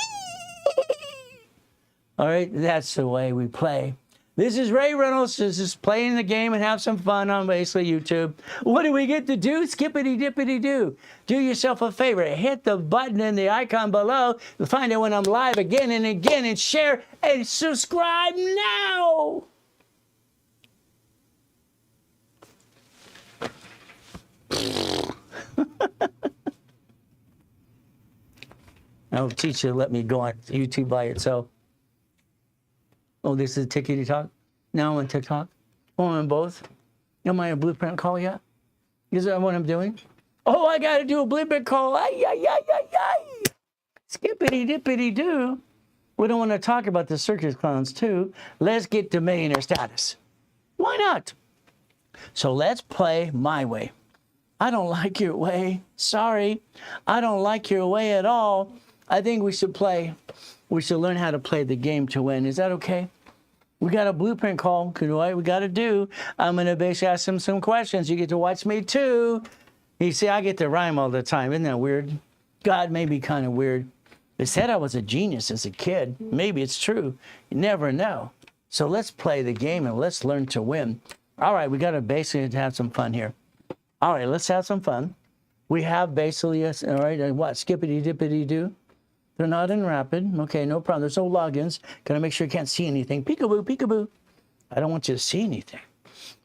S1: All right, that's the way we play. This is Ray Reynolds. This is playing the game and have some fun on basically YouTube. What do we get to do? Skippity dippity do. Do yourself a favor. Hit the button in the icon below to find out when I'm live again and again and share and subscribe now. I'll teach you to let me go on YouTube by itself. Oh, this is Tickety Talk? Now I'm on TikTok? Oh, I'm on both? Am I a blueprint call yet? Is that what I'm doing? Oh, I got to do a blueprint call. Ay. Skippity dippity doo. We don't want to talk about the circus clowns too. Let's get to millionaire status. Why not? So let's play my way. I don't like your way. Sorry. I don't like your way at all. I think we should play. We should learn how to play the game to win. Is that okay? We got a blueprint call. What we got to do? I'm going to basically ask him some questions. You get to watch me too. You see, I get to rhyme all the time. Isn't that weird? God may be kind of weird. They said I was a genius as a kid. Maybe it's true. You never know. So let's play the game and let's learn to win. All right, we got to basically have some fun here. All right, let's have some fun. We have basically, all right, what? Skippity dippity doo. They're not in rapid. Okay, no problem. There's no logins. Gotta make sure you can't see anything. Peekaboo, peekaboo. I don't want you to see anything.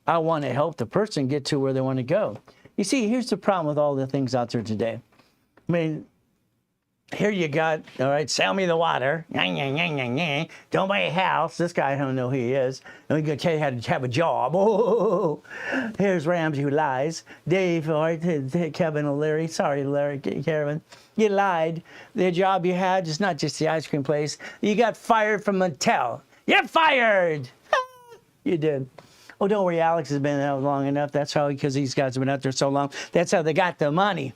S1: I want to help the person get to where they want to go. You see, here's the problem with all the things out there today. I mean, here you got, all right, sell me the water. Don't buy a house. This guy, I don't know who he is. I'm going to tell you how to have a job. Oh, here's Ramsey who lies. Dave, all right, Kevin O'Leary. Sorry, Larry, Kevin. You lied. The job you had is not just the ice cream place. You got fired from Mattel. You're fired. You did. Oh, don't worry, Alex has been out long enough. That's how, because these guys have been out there so long. That's how they got the money.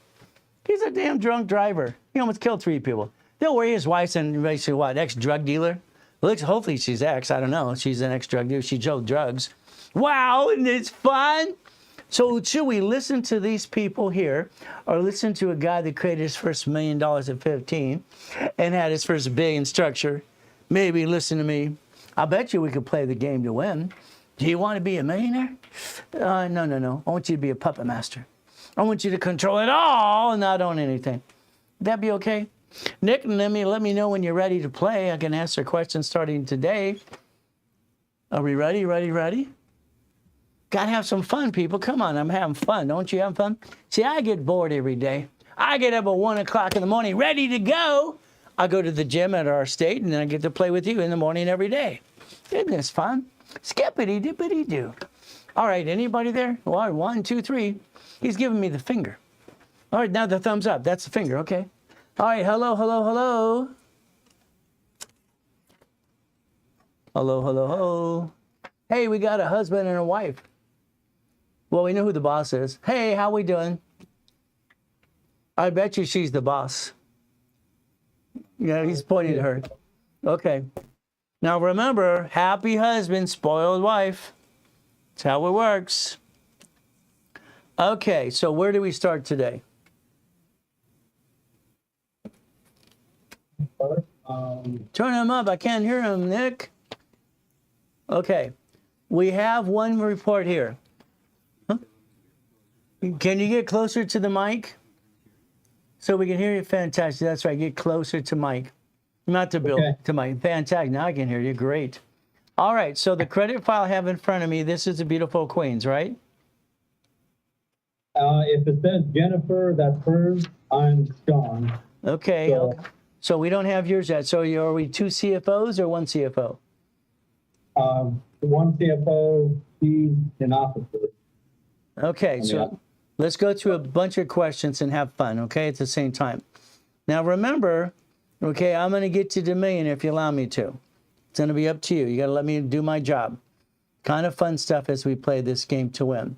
S1: He's a damn drunk driver. He almost killed 3 people. Don't worry, his wife's basically what, ex-drug dealer? Looks, hopefully she's ex. I don't know. She's an ex-drug dealer. She sold drugs. Wow, and it's fun. So should we listen to these people here or listen to a guy that created his first $1 million at 15 and had his first billion structure? Maybe listen to me. I bet you we could play the game to win. Do you want to be a millionaire? No. I want you to be a puppet master. I want you to control it all and not own anything. Would that be okay? Nick, let me know when you're ready to play. I can answer questions starting today. Are we ready? Got to have some fun, people. Come on, I'm having fun. Don't you have fun? See, I get bored every day. I get up at 1 o'clock in the morning, ready to go. I go to the gym at our state, and then I get to play with you in the morning every day. Isn't this fun? Skippity-dippity-doo. All right, anybody there? Well, 1, 2, 3. He's giving me the finger. All right, now the thumbs up. That's the finger, okay. All right, hello. Hello. Hey, we got a husband and a wife. Well, we know who the boss is. Hey, how we doing? I bet you she's the boss. Yeah, he's pointing at her. Okay. Now remember, happy husband, spoiled wife. That's how it works. Okay, so where do we start today? Turn him up. I can't hear him, Nick. Okay. We have one report here. Huh? Can you get closer to the mic? So we can hear you. Fantastic. That's right. Get closer to mic. Not to Bill, okay. To mic. Fantastic. Now I can hear you. Great. All right. So the credit file I have in front of me, this is the beautiful Queens, right?
S2: If it says Jennifer, that's hers. I'm Sean.
S1: Okay. So we don't have yours yet. So are we 2 CFOs or 1 CFO?
S2: One CFO, she's an officer.
S1: Okay, so let's go through a bunch of questions and have fun, okay, at the same time. Now remember, okay, I'm going to get to the million if you allow me to. It's going to be up to you. You got to let me do my job. Kind of fun stuff as we play this game to win.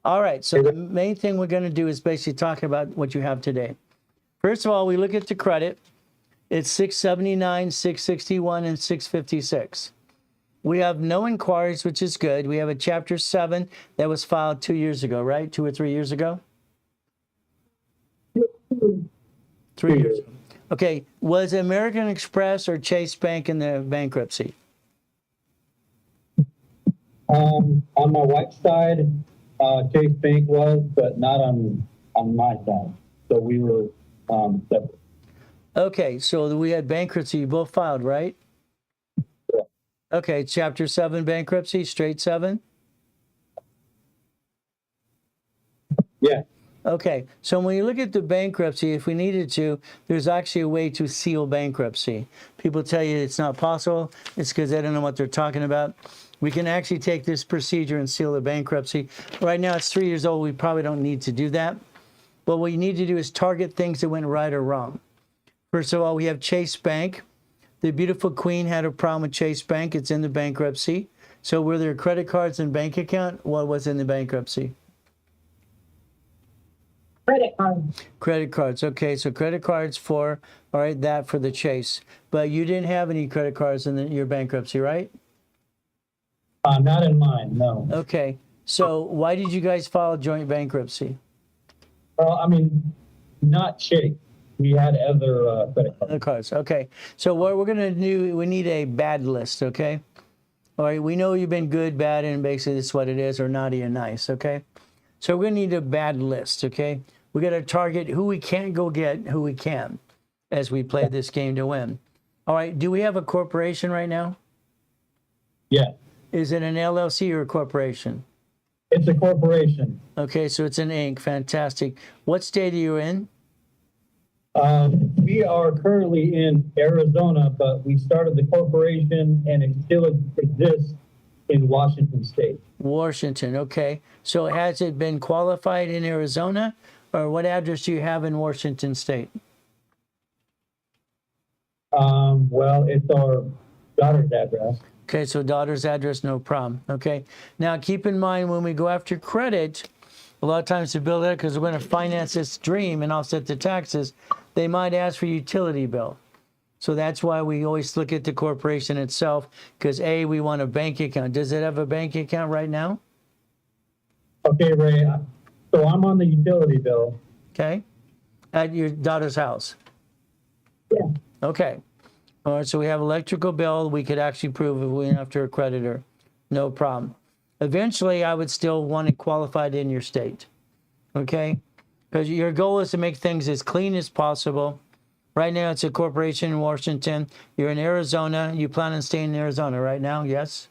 S1: All right, so the main thing we're going to do is basically talk about what you have today. First of all, we look at the credit. It's 679, 661, and 656. We have no inquiries, which is good. We have a Chapter 7 that was filed 2 years ago, right? 2 or 3 years ago? 3 years ago. Okay. Was American Express or Chase Bank in the bankruptcy?
S2: On my wife's side, Chase Bank was, but not on my side. So we were separate.
S1: Okay. So we had bankruptcy. You both filed, right? Okay, Chapter 7 bankruptcy, straight 7?
S2: Yeah.
S1: Okay, so when you look at the bankruptcy, if we needed to, there's actually a way to seal bankruptcy. People tell you it's not possible. It's because they don't know what they're talking about. We can actually take this procedure and seal the bankruptcy. Right now, it's 3 years old. We probably don't need to do that. But what you need to do is target things that went right or wrong. First of all, we have Chase Bank. The beautiful Queen had a problem with Chase Bank. It's in the bankruptcy. So were there credit cards and bank account? What was in the bankruptcy?
S3: Credit cards.
S1: Credit cards. Okay, so credit cards for, all right, that for the Chase. But you didn't have any credit cards in your bankruptcy, right?
S2: Not in mine, no.
S1: Okay, so why did you guys file a joint bankruptcy?
S2: Well, I mean, not Chase. We had other credit cards.
S1: Other cards. Okay. So what we're going to do, we need a bad list, okay? All right, we know you've been good, bad, and basically that's what it is, or naughty and nice, okay? So we're going to need a bad list, okay? We got to target who we can't go get, who we can, as we play this game to win. All right, do we have a corporation right now?
S2: Yeah.
S1: Is it an LLC or a corporation?
S2: It's a corporation.
S1: Okay, so it's an Inc. Fantastic. What state are you in?
S2: We are currently in Arizona, but we started the corporation and it still exists in Washington State.
S1: Washington, okay. So has it been qualified in Arizona, or what address do you have in Washington State?
S2: Well, it's our daughter's address.
S1: Okay, so daughter's address, no problem. Okay. Now, keep in mind when we go after credit, a lot of times to build it, because we're going to finance this dream and offset the taxes, they might ask for utility bill. So that's why we always look at the corporation itself, because A, we want a bank account. Does it have a bank account right now?
S2: Okay, Ray, so I'm on the utility bill.
S1: Okay. At your daughter's house.
S2: Yeah.
S1: Okay. All right, so we have electrical bill. We could actually prove if we went after a creditor. No problem. Eventually, I would still want it qualified in your state. Okay? Because your goal is to make things as clean as possible. Right now, it's a corporation in Washington. You're in Arizona. You plan on staying in Arizona right now, yes?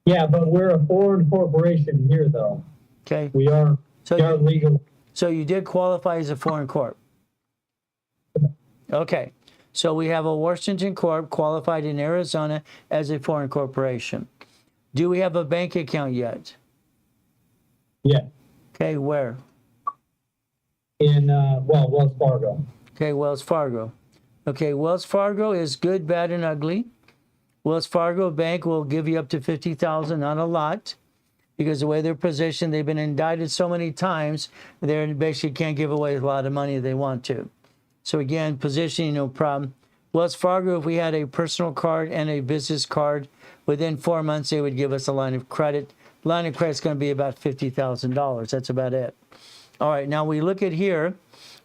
S2: Yeah, but we're a foreign corporation here, though.
S1: Okay.
S2: We are legal.
S1: So you did qualify as a foreign corp. Okay. So we have a Washington corp qualified in Arizona as a foreign corporation. Do we have a bank account yet?
S2: Yeah.
S1: Okay, where?
S2: In, Wells Fargo.
S1: Okay, Wells Fargo. Okay, Wells Fargo is good, bad, and ugly. Wells Fargo Bank will give you up to $50,000, not a lot, because the way they're positioned, they've been indicted so many times, they basically can't give away a lot of money if they want to. So again, positioning, no problem. Wells Fargo, if we had a personal card and a business card, within 4 months, they would give us a line of credit. Line of credit is going to be about $50,000. That's about it. All right, now we look at here.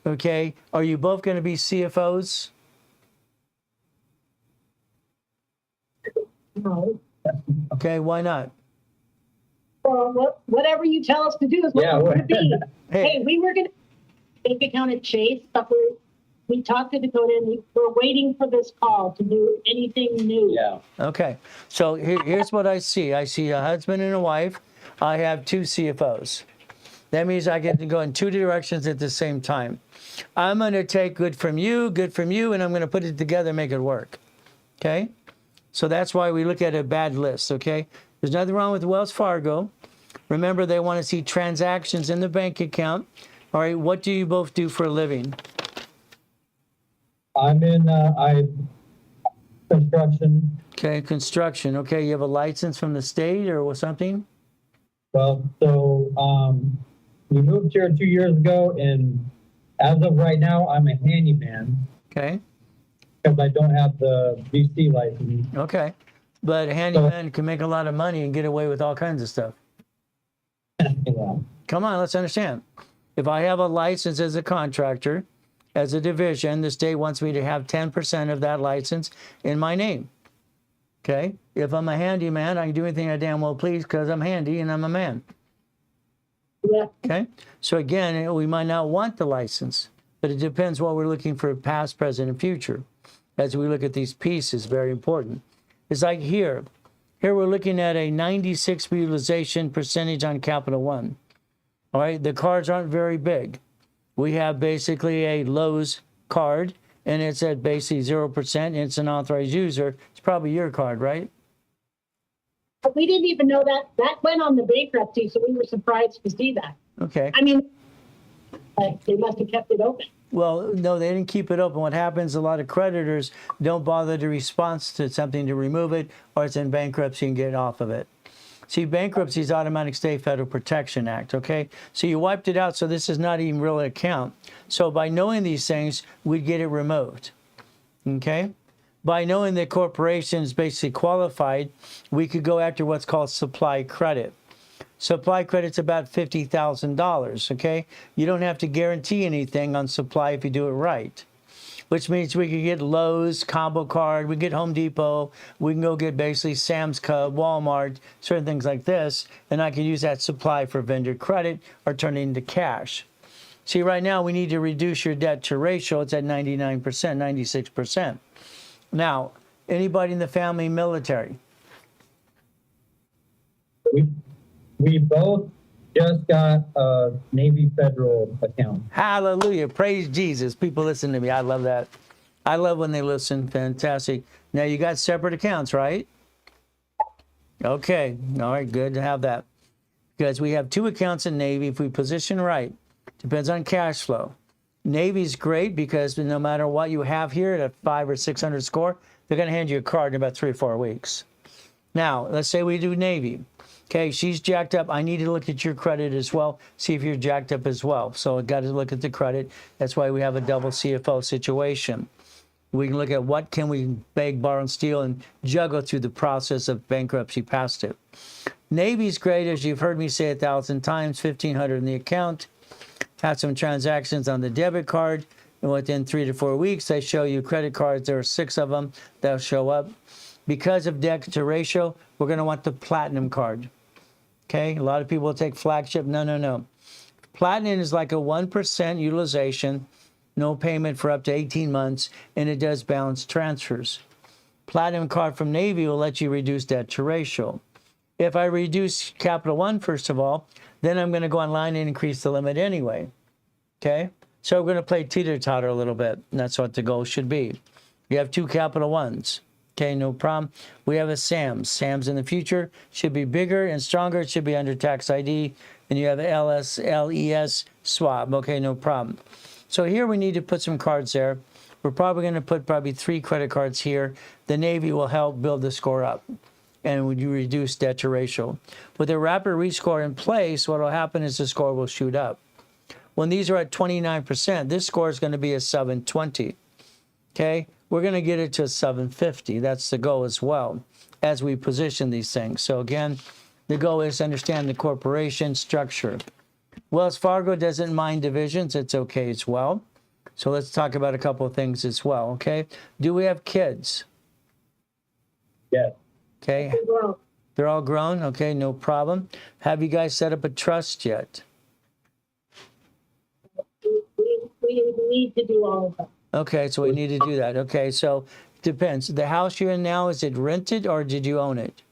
S1: Okay, are you both going to be CFOs?
S3: No.
S1: Okay, why not?
S3: Well, whatever you tell us to do is what
S2: Yeah,
S3: we're going to be.
S1: Hey.
S3: Hey, we were going to bank account at Chase, but we talked to Dakota and we're waiting for this call to do anything new.
S2: Yeah.
S1: Okay, so here's what I see. I see a husband and a wife. I have 2 CFOs. That means I get to go in 2 directions at the same time. I'm going to take good from you, and I'm going to put it together and make it work. Okay? So that's why we look at a bad list, okay? There's nothing wrong with Wells Fargo. Remember, they want to see transactions in the bank account. All right, what do you both do for a living?
S2: I'm in, construction.
S1: Okay, construction. Okay, you have a license from the state or something?
S2: Well, so, we moved here 2 years ago, and as of right now, I'm a handyman
S1: Okay,
S2: because I don't have the VC license.
S1: okay. But a handyman can make a lot of money and get away with all kinds of stuff.
S2: Yeah.
S1: Come on, let's understand. If I have a license as a contractor, as a division, the state wants me to have 10% of that license in my name. Okay? If I'm a handyman, I can do anything I damn well please because I'm handy and I'm a man.
S3: Yeah.
S1: Okay? So again, we might not want the license, but it depends what we're looking for past, present, and future. As we look at these pieces, very important. It's like here. Here we're looking at a 96 utilization percentage on Capital One. All right, the cards aren't very big. We have basically a Lowe's card, and it's at basically 0%, and it's an authorized user. It's probably your card, right?
S3: But we didn't even know that went on the bankruptcy, so we were surprised to see that.
S1: Okay.
S3: I mean, they must have kept it open.
S1: Well, no, they didn't keep it open. What happens, a lot of creditors don't bother to respond to something to remove it, or it's in bankruptcy and get off of it. See, bankruptcy is Automatic State Federal Protection Act, okay? So you wiped it out, so this is not even really an account. So by knowing these things, we'd get it removed, okay? By knowing the corporation is basically qualified, we could go after what's called supply credit. Supply credit's about $50,000, okay? You don't have to guarantee anything on supply if you do it right, which means we could get Lowe's, Combo Card, we get Home Depot, we can go get basically Sam's Club, Walmart, certain things like this, and I can use that supply for vendor credit or turn it into cash. See, right now we need to reduce your debt to ratio. It's at 99%, 96%. Now, anybody in the family military?
S2: We both just got a Navy Federal account.
S1: Hallelujah. Praise Jesus. People listen to me. I love that. I love when they listen. Fantastic. Now, you got separate accounts, right? Okay. All right. Good to have that. Because we have 2 accounts in Navy. If we position right, depends on cash flow. Navy's great because no matter what you have here at a 500 or 600 score, they're going to hand you a card in about 3 or 4 weeks. Now, let's say we do Navy. Okay, she's jacked up. I need to look at your credit as well, see if you're jacked up as well. So I got to look at the credit. That's why we have a double CFO situation. We can look at what can we beg, borrow, and steal and juggle through the process of bankruptcy past it. Navy's great, as you've heard me say 1,000 times, 1,500 in the account. Had some transactions on the debit card, and within 3 to 4 weeks, they show you credit cards. There are 6 of them that'll show up. Because of debt to ratio, we're going to want the platinum card. Okay, a lot of people will take flagship. No. Platinum is like a 1% utilization, no payment for up to 18 months, and it does balance transfers. Platinum card from Navy will let you reduce debt to ratio. If I reduce Capital One, first of all, then I'm going to go online and increase the limit anyway. Okay, so we're going to play teeter-totter a little bit, and that's what the goal should be. You have 2 Capital Ones. Okay, no problem. We have a Sam's. Sam's in the future should be bigger and stronger. It should be under tax ID. And you have LES swap. Okay, no problem. So here we need to put some cards there. We're probably going to put 3 credit cards here. The Navy will help build the score up. And when you reduce debt to ratio. With a rapid rescore in place, what will happen is the score will shoot up. When these are at 29%, this score is going to be a 720. Okay? We're going to get it to a 750. That's the goal as well as we position these things. So again, the goal is to understand the corporation structure. Wells Fargo doesn't mind divisions. It's okay as well. So let's talk about a couple of things as well, okay? Do we have kids?
S2: Yes.
S1: Okay.
S3: Well,
S1: They're all grown? Okay, no problem. Have you guys set up a trust yet?
S3: we need to do all of that.
S1: Okay, so we need to do that. Okay, so depends. The house you're in now, is it rented or did you own it?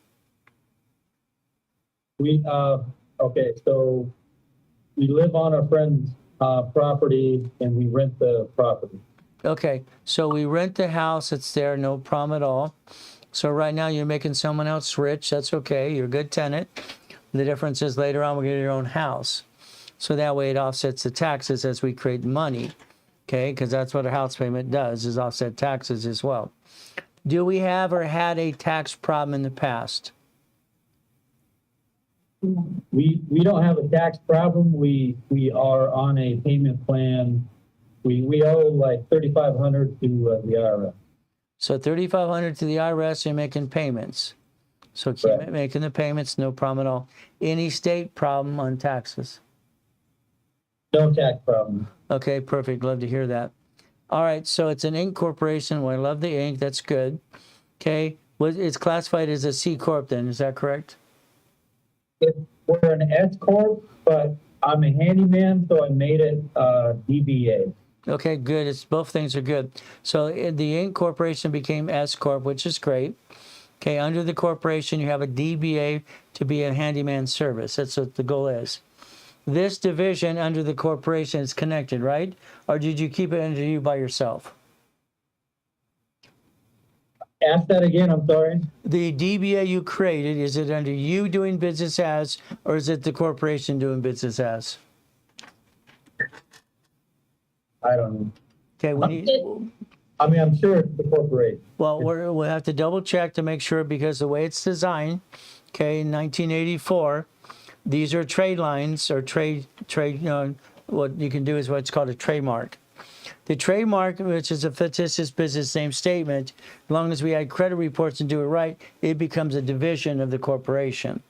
S2: Okay, so we live on our friend's property and we rent the property.
S1: Okay, so we rent the house. It's there, no problem at all. So right now you're making someone else rich. That's okay. You're a good tenant. The difference is later on we'll get your own house. So that way it offsets the taxes as we create money. Okay, because that's what a house payment does, is offset taxes as well. Do we have or had a tax problem in the past?
S2: We don't have a tax problem. We are on a payment plan. We owe like $3,500 to the IRS.
S1: So $3,500 to the IRS, you're making payments. So keep
S2: Right.
S1: making the payments, no problem at all. Any state problem on taxes?
S2: No tax problem.
S1: Okay, perfect. Love to hear that. All right, so it's an Inc. corporation. Well, I love the Inc. That's good. Okay, well, it's classified as a C Corp then, is that correct?
S2: We're an S corp, but I'm a handyman, so I made it DBA.
S1: Okay, good. It's both things are good. So the Inc. corporation became S Corp, which is great. Okay, under the corporation, you have a DBA to be a handyman service. That's what the goal is. This division under the corporation is connected, right? Or did you keep it under you by yourself?
S2: Ask that again, I'm sorry.
S1: The DBA you created, is it under you doing business as, or is it the corporation doing business as?
S2: I don't know.
S1: Okay, we need,
S2: I mean, I'm sure it's the corporation.
S1: well, we'll have to double check to make sure because the way it's designed, okay, in 1984, these are trade lines or trade, what you can do is what's called a trademark. The trademark, which is a fictitious business name statement, as long as we add credit reports and do it right, it becomes a division of the corporation.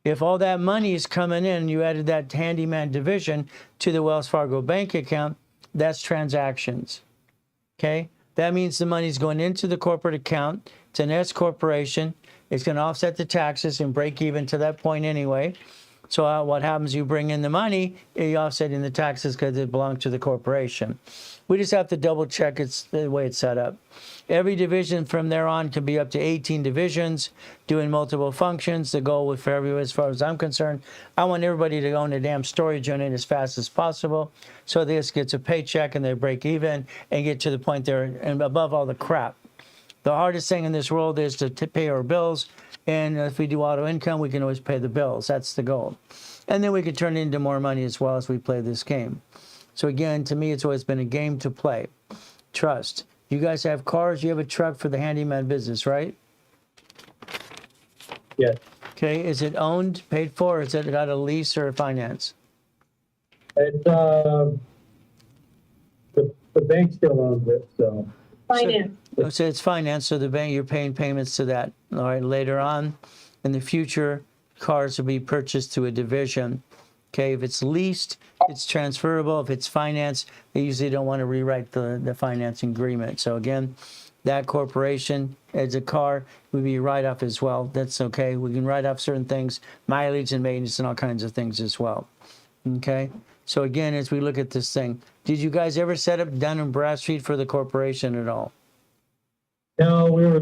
S1: If all that money is coming in, you added that handyman division to the Wells Fargo bank account, that's transactions. Okay? That means the money's going into the corporate account. It's an S corporation. It's going to offset the taxes and break even to that point anyway. So what happens, you bring in the money, you're offsetting the taxes because it belongs to the corporation. We just have to double check it's the way it's set up. Every division from there on can be up to 18 divisions doing multiple functions. The goal for everyone, as far as I'm concerned, I want everybody to own a damn storage unit as fast as possible. So this gets a paycheck and they break even and get to the point there and above all the crap. The hardest thing in this world is to pay our bills. And if we do auto income, we can always pay the bills. That's the goal. And then we can turn it into more money as well as we play this game. So again, to me, it's always been a game to play. Trust. You guys have cars, you have a truck for the handyman business, right?
S2: Yes.
S1: Okay, is it owned, paid for, or is it got a lease or a finance?
S2: It's, the bank still owns it, so.
S3: Finance.
S1: So it's finance, so the bank, you're paying payments to that. All right, later on in the future, cars will be purchased through a division. Okay, if it's leased, it's transferable. If it's financed, they usually don't want to rewrite the financing agreement. So again, that corporation as a car would be write off as well. That's okay. We can write off certain things, mileage and maintenance and all kinds of things as well. Okay. So again, as we look at this thing, did you guys ever set up Dun & Bradstreet for the corporation at all?
S2: No, we were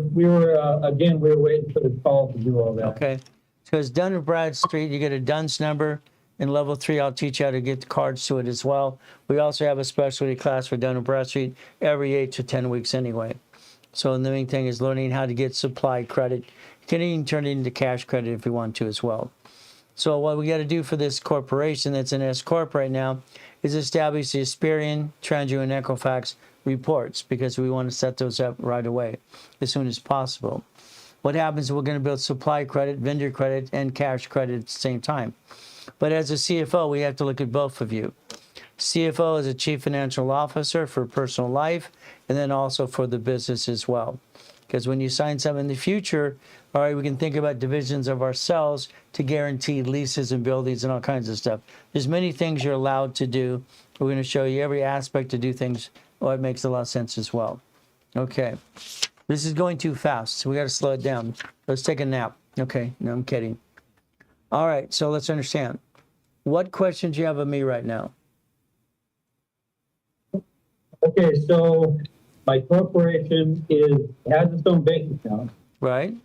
S2: waiting for the call to do all that.
S1: Okay. Because Dun & Bradstreet, you get a DUNS number. In level 3, I'll teach you how to get the cards to it as well. We also have a specialty class for Dun & Bradstreet every 8 to 10 weeks anyway. So the main thing is learning how to get supply credit. You can even turn it into cash credit if you want to as well. So what we got to do for this corporation that's an S Corp right now is establish the Experian, TransUnion, and Equifax reports because we want to set those up right away as soon as possible. What happens is we're going to build supply credit, vendor credit, and cash credit at the same time. But as a CFO, we have to look at both of you. CFO is a chief financial officer for personal life and then also for the business as well. Because when you sign something in the future, all right, we can think about divisions of ourselves to guarantee leases and buildings and all kinds of stuff. There's many things you're allowed to do. We're going to show you every aspect to do things. Well, it makes a lot of sense as well. Okay. This is going too fast, so we got to slow it down. Let's take a nap. Okay. No, I'm kidding. All right. So let's understand. What questions do you have of me right now?
S2: Okay, so my corporation has its own bank account,
S1: Right?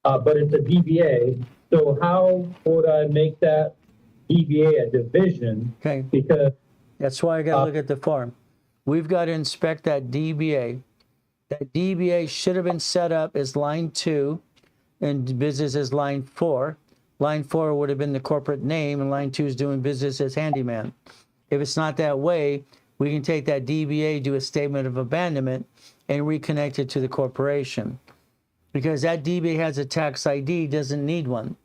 S2: but it's a DBA. So how would I make that DBA a division?
S1: Okay.
S2: Because
S1: That's why I got to look at the form. We've got to inspect that DBA. That DBA should have been set up as line 2 and business as line 4. Line 4 would have been the corporate name and line 2 is doing business as handyman. If it's not that way, we can take that DBA, do a statement of abandonment, and reconnect it to the corporation. Because that DBA has a tax ID, doesn't need one.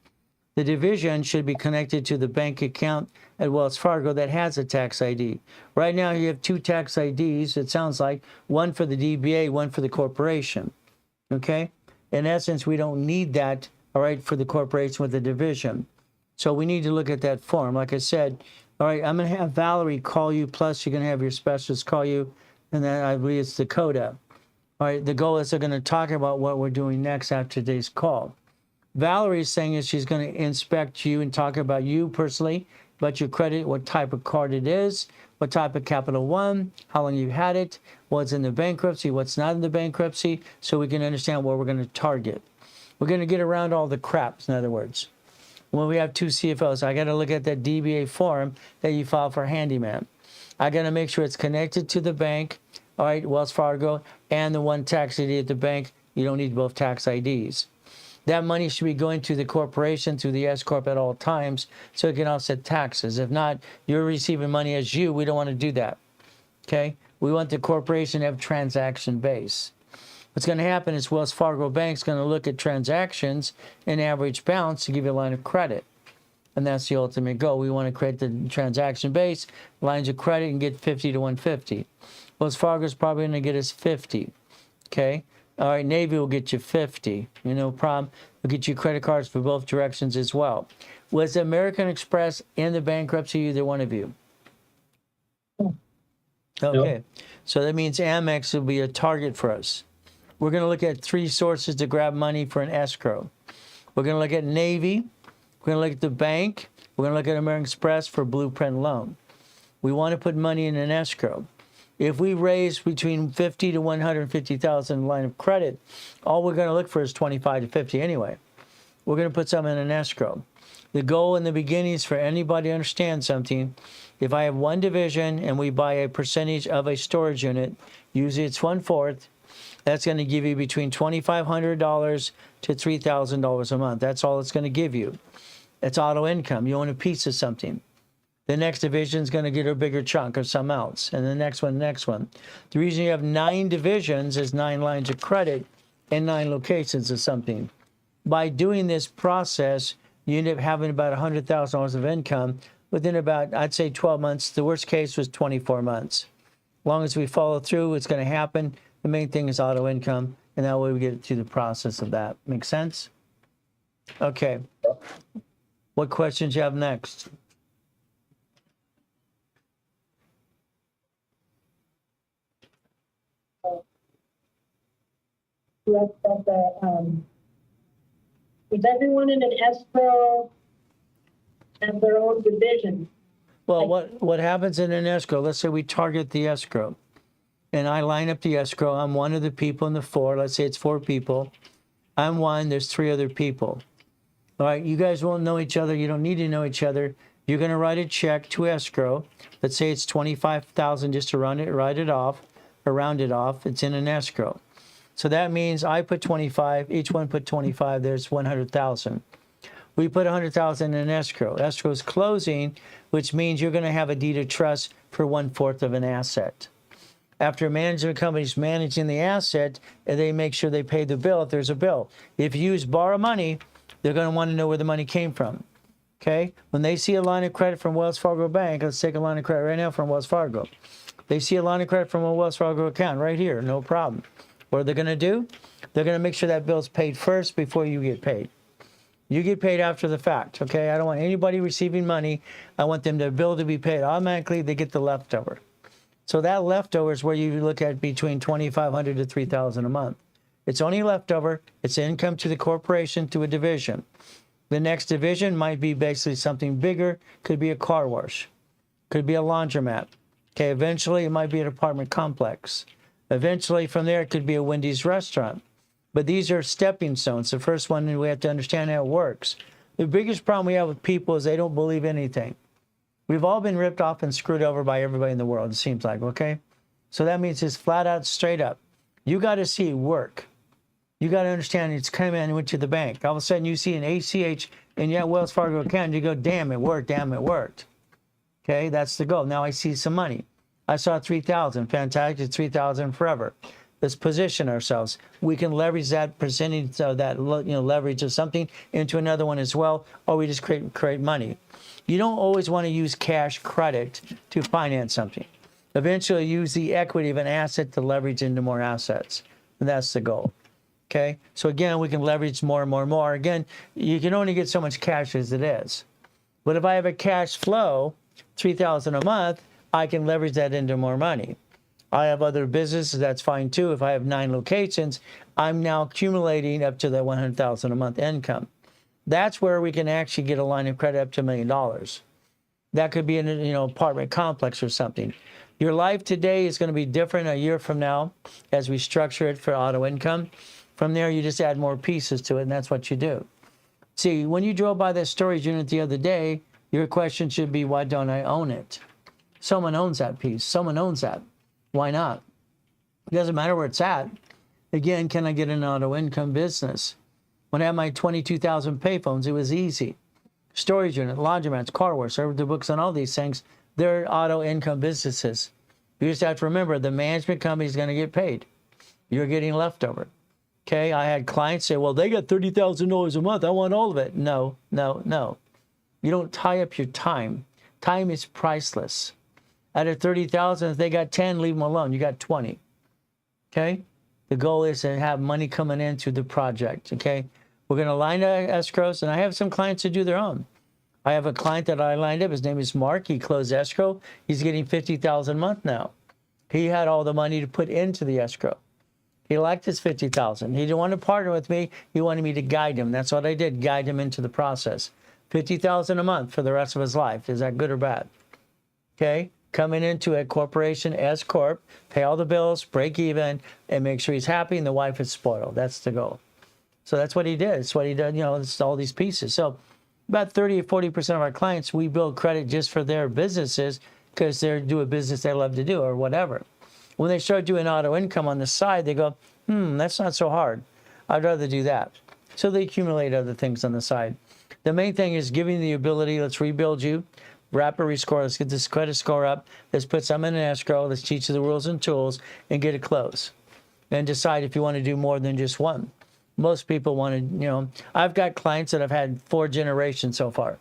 S1: The division should be connected to the bank account at Wells Fargo that has a tax ID. Right now, you have 2 tax IDs, it sounds like, one for the DBA, one for the corporation. Okay? In essence, we don't need that, all right, for the corporation with the division. So we need to look at that form. Like I said, all right, I'm going to have Valerie call you, plus you're going to have your specialist call you, and then I believe it's Dakota. All right, the goal is they're going to talk about what we're doing next after today's call. Valerie's saying is she's going to inspect you and talk about you personally, about your credit, what type of card it is, what type of Capital One, how long you've had it, what's in the bankruptcy, what's not in the bankruptcy, so we can understand what we're going to target. We're going to get around all the craps, in other words. When we have 2 CFOs, I got to look at that DBA form that you filed for handyman. I got to make sure it's connected to the bank, all right, Wells Fargo, and the one tax ID at the bank. You don't need both tax IDs. That money should be going to the corporation through the S Corp at all times so it can offset taxes. If not, you're receiving money as you. We don't want to do that. Okay? We want the corporation to have transaction base. What's going to happen is Wells Fargo Bank's going to look at transactions and average balance to give you a line of credit. And that's the ultimate goal. We want to create the transaction base, lines of credit, and get 50 to 150. Wells Fargo's probably going to get us 50. Okay? All right, Navy will get you 50. You know, problem. We'll get you credit cards for both directions as well. Was American Express in the bankruptcy, either one of you? Okay.
S2: Nope.
S1: So that means Amex will be a target for us. We're going to look at 3 sources to grab money for an escrow. We're going to look at Navy. We're going to look at the bank. We're going to look at American Express for blueprint loan. We want to put money in an escrow. If we raise between 50 to 150,000 line of credit, all we're going to look for is 25 to 50 anyway. We're going to put some in an escrow. The goal in the beginning is for anybody to understand something. If I have one division and we buy a percentage of a storage unit, usually it's 1/4, that's going to give you between $2,500 to $3,000 a month. That's all it's going to give you. It's auto income. You own a piece of something. The next division is going to get a bigger chunk of something else. And the next one. The reason you have 9 divisions is 9 lines of credit and 9 locations of something. By doing this process, you end up having about $100,000 of income within about, I'd say, 12 months. The worst case was 24 months. As long as we follow through, it's going to happen. The main thing is auto income, and that way we get through the process of that. Make sense? Okay. What questions you have next?
S3: Is everyone in an escrow have their own division?
S1: Well, what happens in an escrow, let's say we target the escrow, and I line up the escrow. I'm one of the people in the four. Let's say it's 4 people. I'm one. There's 3 other people. All right, you guys won't know each other. You don't need to know each other. You're going to write a check to escrow. Let's say it's $25,000 just to round it off. It's in an escrow. So that means I put 25. Each one put 25. There's 100,000. We put 100,000 in escrow. Escrow is closing, which means you're going to have a deed of trust for 1/4 of an asset. After a management company is managing the asset, and they make sure they pay the bill if there's a bill. If you borrow money, they're going to want to know where the money came from. Okay? When they see a line of credit from Wells Fargo Bank, let's take a line of credit right now from Wells Fargo. They see a line of credit from a Wells Fargo account right here, no problem. What are they going to do? They're going to make sure that bill's paid first before you get paid. You get paid after the fact, okay? I don't want anybody receiving money. I want them to bill to be paid automatically. They get the leftover. So that leftover is where you look at between $2,500 to $3,000 a month. It's only leftover. It's income to the corporation, to a division. The next division might be basically something bigger. Could be a car wash. Could be a laundromat. Okay, eventually it might be an apartment complex. Eventually from there it could be a Wendy's restaurant. But these are stepping stones. The first one, we have to understand how it works. The biggest problem we have with people is they don't believe anything. We've all been ripped off and screwed over by everybody in the world, it seems like, okay? So that means it's flat out, straight up. You got to see it work. You got to understand it's come in and went to the bank. All of a sudden you see an ACH in your Wells Fargo account, you go, damn, it worked, damn, it worked. Okay, that's the goal. Now I see some money. I saw 3,000, fantastic, 3,000 forever. Let's position ourselves. We can leverage that percentage of that, leverage of something into another one as well, or we just create money. You don't always want to use cash credit to finance something. Eventually, use the equity of an asset to leverage into more assets. And that's the goal. Okay? So again, we can leverage more and more and more. Again, you can only get so much cash as it is. But if I have a cash flow, $3,000 a month, I can leverage that into more money. I have other businesses, that's fine too. If I have 9 locations, I'm now accumulating up to the $100,000 a month income. That's where we can actually get a line of credit up to $1 million. That could be in an apartment complex or something. Your life today is going to be different a year from now as we structure it for auto income. From there, you just add more pieces to it, and that's what you do. See, when you drove by that storage unit the other day, your question should be, why don't I own it? Someone owns that piece. Someone owns that. Why not? It doesn't matter where it's at. Again, can I get an auto income business? When I had my 22,000 payphones, it was easy. Storage unit, laundromats, car wash, I read the books on all these things. They're auto income businesses. You just have to remember the management company is going to get paid. You're getting leftover. Okay, I had clients say, well, they got $30,000 a month. I want all of it. No, no, no. You don't tie up your time. Time is priceless. Out of 30,000, if they got 10, leave them alone. You got 20. Okay? The goal is to have money coming into the project. Okay? We're going to line up escrows, and I have some clients that do their own. I have a client that I lined up. His name is Mark. He closed escrow. He's getting $50,000 a month now. He had all the money to put into the escrow. He liked his $50,000. He didn't want to partner with me. He wanted me to guide him. That's what I did, guide him into the process. $50,000 a month for the rest of his life. Is that good or bad? Okay? Coming into a corporation as corp, pay all the bills, break even, and make sure he's happy and the wife is spoiled. That's the goal. So that's what he did. It's what he did, it's all these pieces. So about 30 or 40% of our clients, we build credit just for their businesses because they do a business they love to do or whatever. When they start doing auto income on the side, they go, that's not so hard. I'd rather do that. So they accumulate other things on the side. The main thing is giving the ability, let's rebuild you. Rapid rescore, let's get this credit score up. Let's put some in an escrow. Let's teach you the rules and tools and get it closed. And decide if you want to do more than just one. Most people want to, I've got clients that I've had 4 generations so far.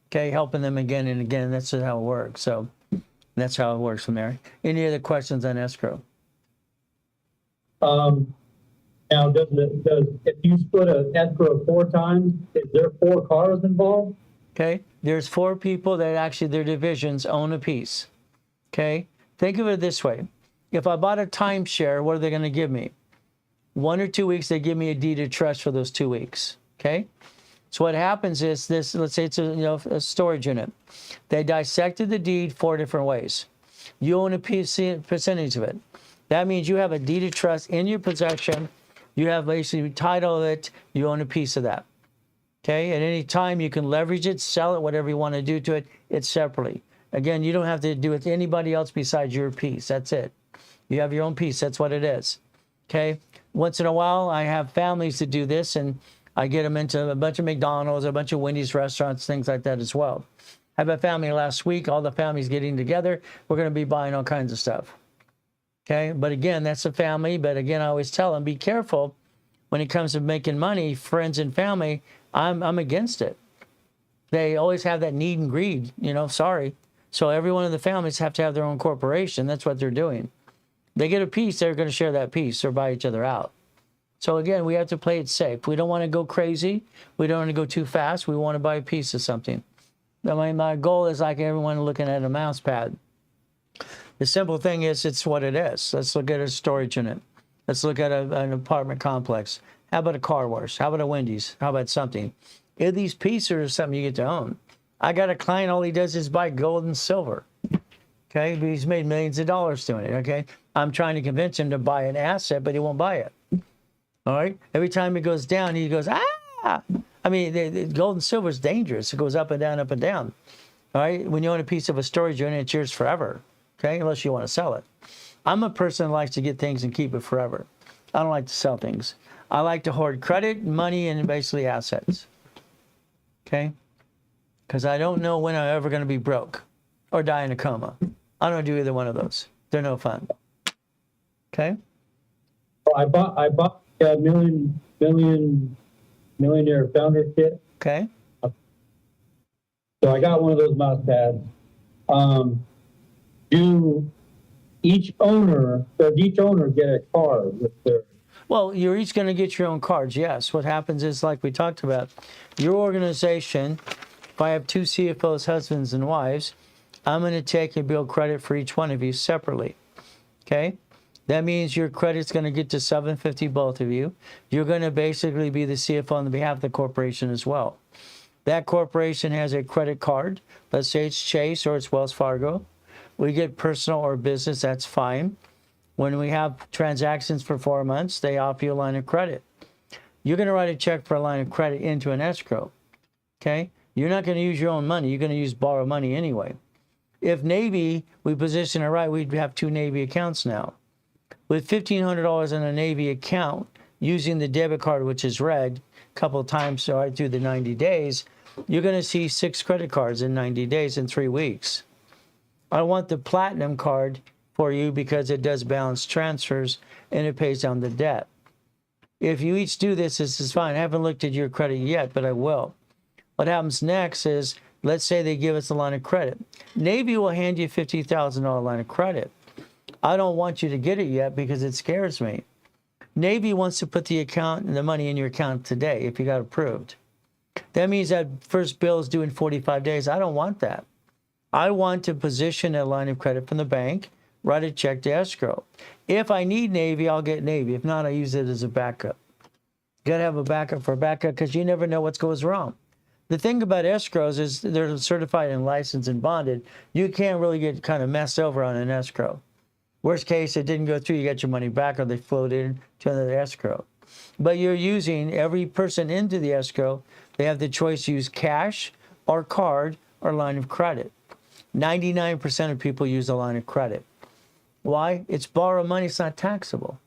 S1: Okay, helping them again and again. That's how it works. So that's how it works from there. Any other questions on escrow?
S2: Now, if you split an escrow 4 times, is there 4 cars involved?
S1: Okay, there's 4 people that actually their divisions own a piece. Okay, think of it this way: if I bought a timeshare, what are they going to give me? 1 or 2 weeks, they give me a deed of trust for those 2 weeks. Okay, so what happens is this: let's say it's a storage unit. They dissected the deed 4 different ways. You own a percentage of it. That means you have a deed of trust in your possession. You have basically title of it. You own a piece of that. Okay, at any time you can leverage it, sell it, whatever you want to do to it. It's separately. Again, you don't have to do it with anybody else besides your piece. That's it. You have your own piece. That's what it is. Okay. Once in a while, I have families that do this, and I get them into a bunch of McDonald's, a bunch of Wendy's restaurants, things like that as well. I have a family last week. All the families getting together. We're going to be buying all kinds of stuff. Okay. But again, that's a family. But again, I always tell them, be careful when it comes to making money, friends and family. I'm against it. They always have that need and greed, sorry. So every one of the families have to have their own corporation. That's what they're doing. They get a piece, they're going to share that piece or buy each other out. So again, we have to play it safe. We don't want to go crazy. We don't want to go too fast. We want to buy a piece of something. My goal is like everyone looking at a mouse pad. The simple thing is, it's what it is. Let's look at a storage unit. Let's look at an apartment complex. How about a car wash? How about a Wendy's? How about something? If these pieces are something you get to own. I got a client, all he does is buy gold and silver. Okay, but he's made millions of dollars doing it. Okay, I'm trying to convince him to buy an asset, but he won't buy it. All right, every time it goes down, he goes, ah! I mean, the gold and silver is dangerous. It goes up and down, up and down. All right, when you own a piece of a storage unit, it's yours forever. Okay, unless you want to sell it. I'm a person that likes to get things and keep it forever. I don't like to sell things. I like to hoard credit, money, and basically assets. Okay? Because I don't know when I'm ever going to be broke or die in a coma. I don't do either one of those. They're no fun. Okay?
S2: Well, I bought a millionaire founder kit.
S1: Okay?
S2: So I got one of those mouse pads. Does each owner get a card with their...
S1: Well, you're each going to get your own cards, yes. What happens is, like we talked about, your organization, if I have 2 CFOs, husbands and wives, I'm going to take and build credit for each one of you separately. Okay? That means your credit's going to get to 750, both of you. You're going to basically be the CFO on behalf of the corporation as well. That corporation has a credit card. Let's say it's Chase or it's Wells Fargo. We get personal or business, that's fine. When we have transactions for 4 months, they offer you a line of credit. You're going to write a check for a line of credit into an escrow. Okay? You're not going to use your own money. You're going to use borrow money anyway. If Navy, we position it right, we'd have 2 Navy accounts now. With $1,500 in a Navy account, using the debit card, which is red, a couple of times right through the 90 days, you're going to see 6 credit cards in 90 days in 3 weeks. I want the platinum card for you because it does balance transfers and it pays down the debt. If you each do this, this is fine. I haven't looked at your credit yet, but I will. What happens next is, let's say they give us a line of credit. Navy will hand you a $50,000 line of credit. I don't want you to get it yet because it scares me. Navy wants to put the money in your account today if you got approved. That means that first bill is due in 45 days. I don't want that. I want to position a line of credit from the bank, write a check to escrow. If I need Navy, I'll get Navy. If not, I use it as a backup. You got to have a backup for a backup because you never know what goes wrong. The thing about escrows is they're certified and licensed and bonded. You can't really get kind of messed over on an escrow. Worst case, it didn't go through, you get your money back or they float in to another escrow. But you're using every person into the escrow. They have the choice to use cash or card or line of credit. 99% of people use a line of credit. Why? It's borrow money. It's not taxable.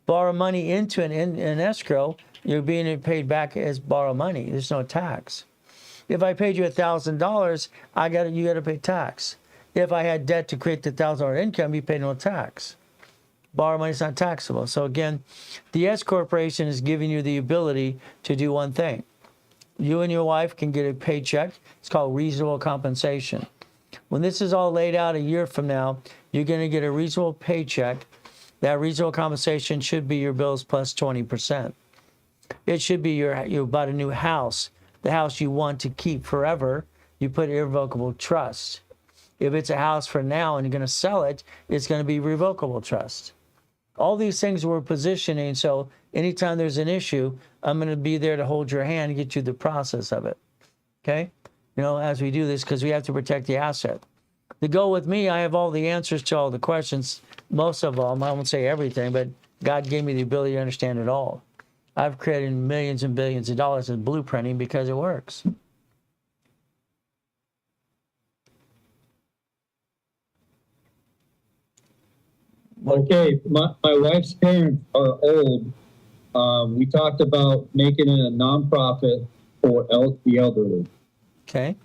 S1: Borrow money into an escrow, you're being paid back as borrow money. There's no tax. If I paid you $1,000, you got to pay tax. If I had debt to create the $1,000 income, you pay no tax. Borrow money is not taxable. So again, the S corporation is giving you the ability to do one thing. You and your wife can get a paycheck. It's called reasonable compensation. When this is all laid out a year from now, you're going to get a reasonable paycheck That reasonable compensation should be your bills plus 20%. It should be you bought a new house, the house you want to keep forever. You put irrevocable trust. If it's a house for now and you're going to sell it, it's going to be revocable trust. All these things we're positioning, so anytime there's an issue, I'm going to be there to hold your hand and get you the process of it. Okay? As we do this, because we have to protect the asset. To go with me, I have all the answers to all the questions, most of them. I won't say everything, but God gave me the ability to understand it all. I've created millions and billions of dollars in blueprinting because it works.
S2: Okay, my wife's parents are old. We talked about making it a nonprofit for the elderly.
S1: Okay.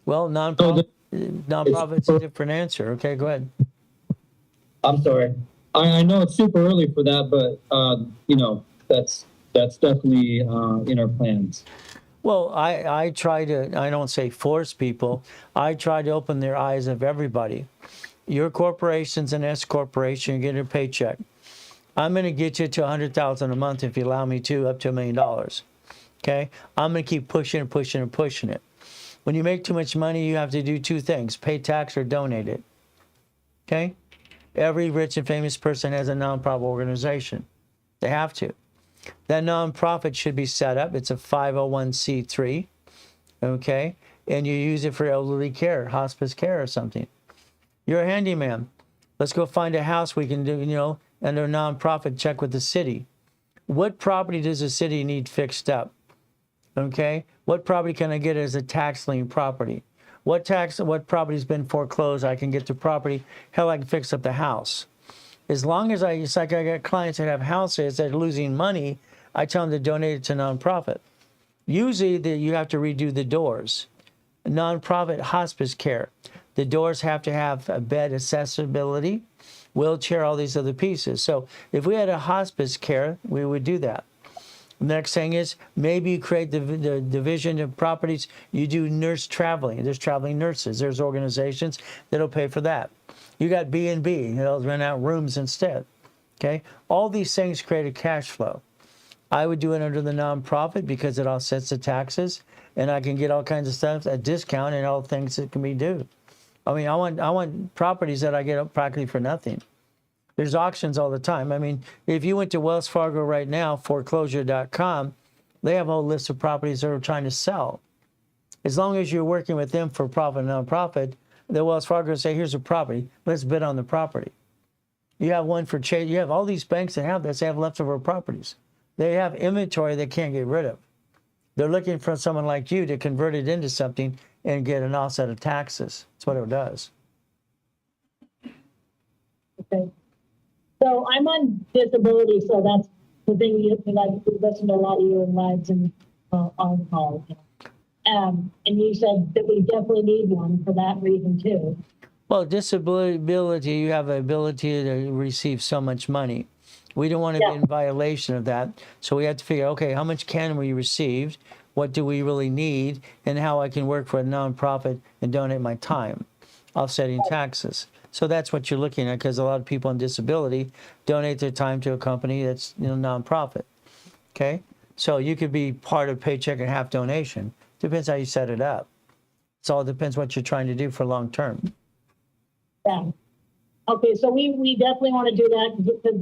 S1: Well, nonprofit's a different answer. Okay, go ahead.
S2: I'm sorry. I know it's super early for that, but that's definitely in our plans.
S1: Well, I try to, I don't say force people. I try to open their eyes of everybody. Your corporation's an S corporation, you get a paycheck. I'm going to get you to $100,000 a month if you allow me to, up to $1 million. Okay? I'm going to keep pushing and pushing and pushing it. When you make too much money, you have to do two things: pay tax or donate it. Okay? Every rich and famous person has a nonprofit organization. They have to. That nonprofit should be set up. It's a 501c3. Okay? And you use it for elderly care, hospice care or something. You're a handyman. Let's go find a house we can do, under a nonprofit, check with the city. What property does the city need fixed up? Okay? What property can I get as a tax lien property? What property's been foreclosed? I can get the property. Hell, I can fix up the house. As long as it's like I got clients that have houses that are losing money, I tell them to donate it to nonprofit. Usually you have to redo the doors. Nonprofit hospice care. The doors have to have a bed accessibility, wheelchair, all these other pieces. So if we had a hospice care, we would do that. The next thing is maybe you create the division of properties. You do nurse traveling. There's traveling nurses. There's organizations that'll pay for that. You got B&B. They'll rent out rooms instead. Okay? All these things create a cash flow. I would do it under the nonprofit because it offsets the taxes, and I can get all kinds of stuff, a discount, and all things that can be due. I mean, I want properties that I get practically for nothing. There's auctions all the time. I mean, if you went to Wells Fargo right now, foreclosure.com, they have a whole list of properties they're trying to sell. As long as you're working with them for profit and nonprofit, the Wells Fargo will say, here's a property, let's bid on the property. You have one for Chase. You have all these banks that have this, they have leftover properties. They have inventory they can't get rid of. They're looking for someone like you to convert it into something and get an offset of taxes. That's what it does.
S3: Okay. So I'm on disability, so that's the thing you listen to a lot of your lives and on calls. And you said that we definitely need one for that reason too.
S1: Well, disability, you have the ability to receive so much money. We don't want to be in violation of that. So we have to figure, okay, how much can we receive? What do we really need? And how I can work for a nonprofit and donate my time, offsetting taxes. So that's what you're looking at, because a lot of people on disability donate their time to a company that's nonprofit. Okay? So you could be part of paycheck and half donation. Depends how you set it up. It all depends what you're trying to do for long term.
S3: Yeah. Okay, so we definitely want to do that because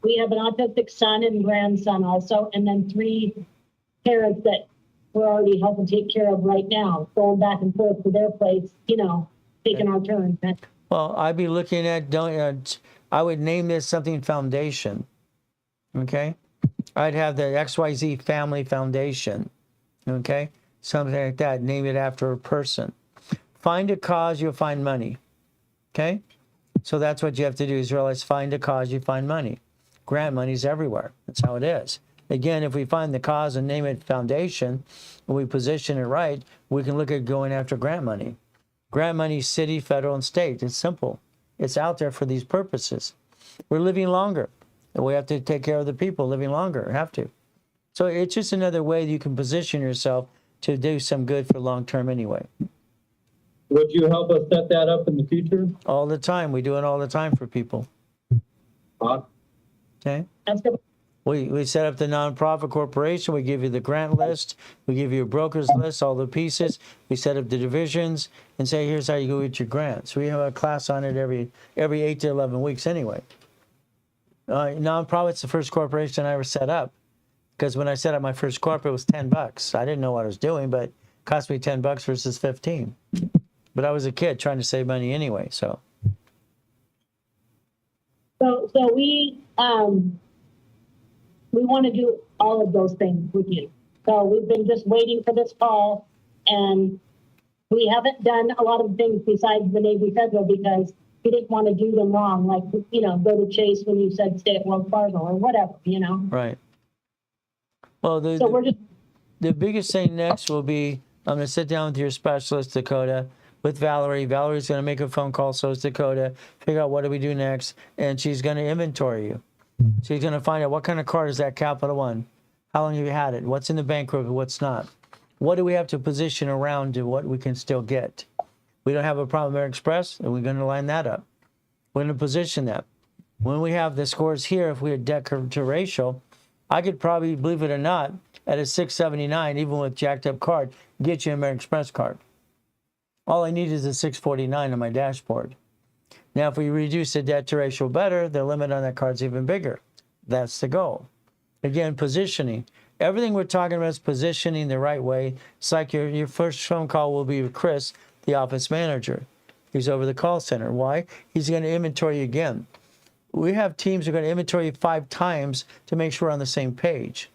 S3: we have an autistic son and grandson also, and then 3 parents that we're already helping take care of right now, going back and forth to their place, taking our turn.
S1: Well, I'd be looking at, I would name this something foundation, okay? I'd have the XYZ Family Foundation, okay? Something like that, name it after a person. Find a cause, you'll find money, okay? So that's what you have to do is realize, find a cause, you find money. Grant money's everywhere. That's how it is. Again, if we find the cause and name it foundation, and we position it right, we can look at going after grant money. Grant money, city, federal, and state. It's simple. It's out there for these purposes. We're living longer. And we have to take care of the people living longer. Have to. So it's just another way you can position yourself to do some good for long term anyway.
S2: Would you help us set that up in the future?
S1: All the time. We do it all the time for people. Okay.
S3: That's good.
S1: We set up the nonprofit corporation. We give you the grant list. We give you a broker's list, all the pieces. We set up the divisions and say, here's how you go get your grants. We have a class on it every 8 to 11 weeks anyway. Nonprofit's the first corporation I ever set up, because when I set up my first corporate, it was $10. I didn't know what I was doing, but it cost me $10 versus 15. But I was a kid trying to save money anyway, so.
S3: So we want to do all of those things with you. So we've been just waiting for this call, and we haven't done a lot of things besides the Navy Federal because we didn't want to do them wrong, like, go to Chase when you said stay at Wells Fargo or whatever,
S1: Right. Well,
S3: So we're just,
S1: the biggest thing next will be, I'm going to sit down with your specialist, Dakota, with Valerie. Valerie's going to make a phone call, so is Dakota, figure out what do we do next, and she's going to inventory you. She's going to find out what kind of card is that Capital One, how long have you had it, what's in the bankrupt, what's not, what do we have to position around to what we can still get. We don't have a problem with American Express, and we're going to line that up. We're going to position that. When we have the scores here, if we had debt to ratio, I could probably, believe it or not, at a 679, even with jacked up card, get you an American Express card. All I need is a 649 on my dashboard. Now, if we reduce the debt to ratio better, the limit on that card's even bigger. That's the goal. Again, positioning. Everything we're talking about is positioning the right way. It's like your first phone call will be with Chris, the office manager. He's over the call center. Why? He's going to inventory you again. We have teams who are going to inventory you 5 times to make sure we're on the same page.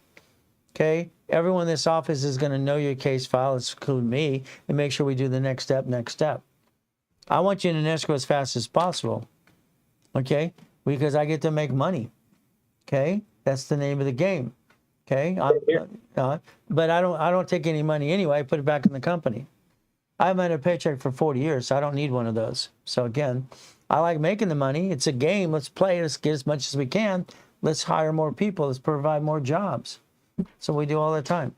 S1: Okay? Everyone in this office is going to know your case file, including me, and make sure we do the next step. I want you in an escrow as fast as possible. Okay? Because I get to make money. Okay? That's the name of the game. Okay? But I don't take any money anyway. I put it back in the company. I haven't had a paycheck for 40 years, so I don't need one of those. So again, I like making the money. It's a game. Let's play. Let's get as much as we can. Let's hire more people. Let's provide more jobs. So we do all the time.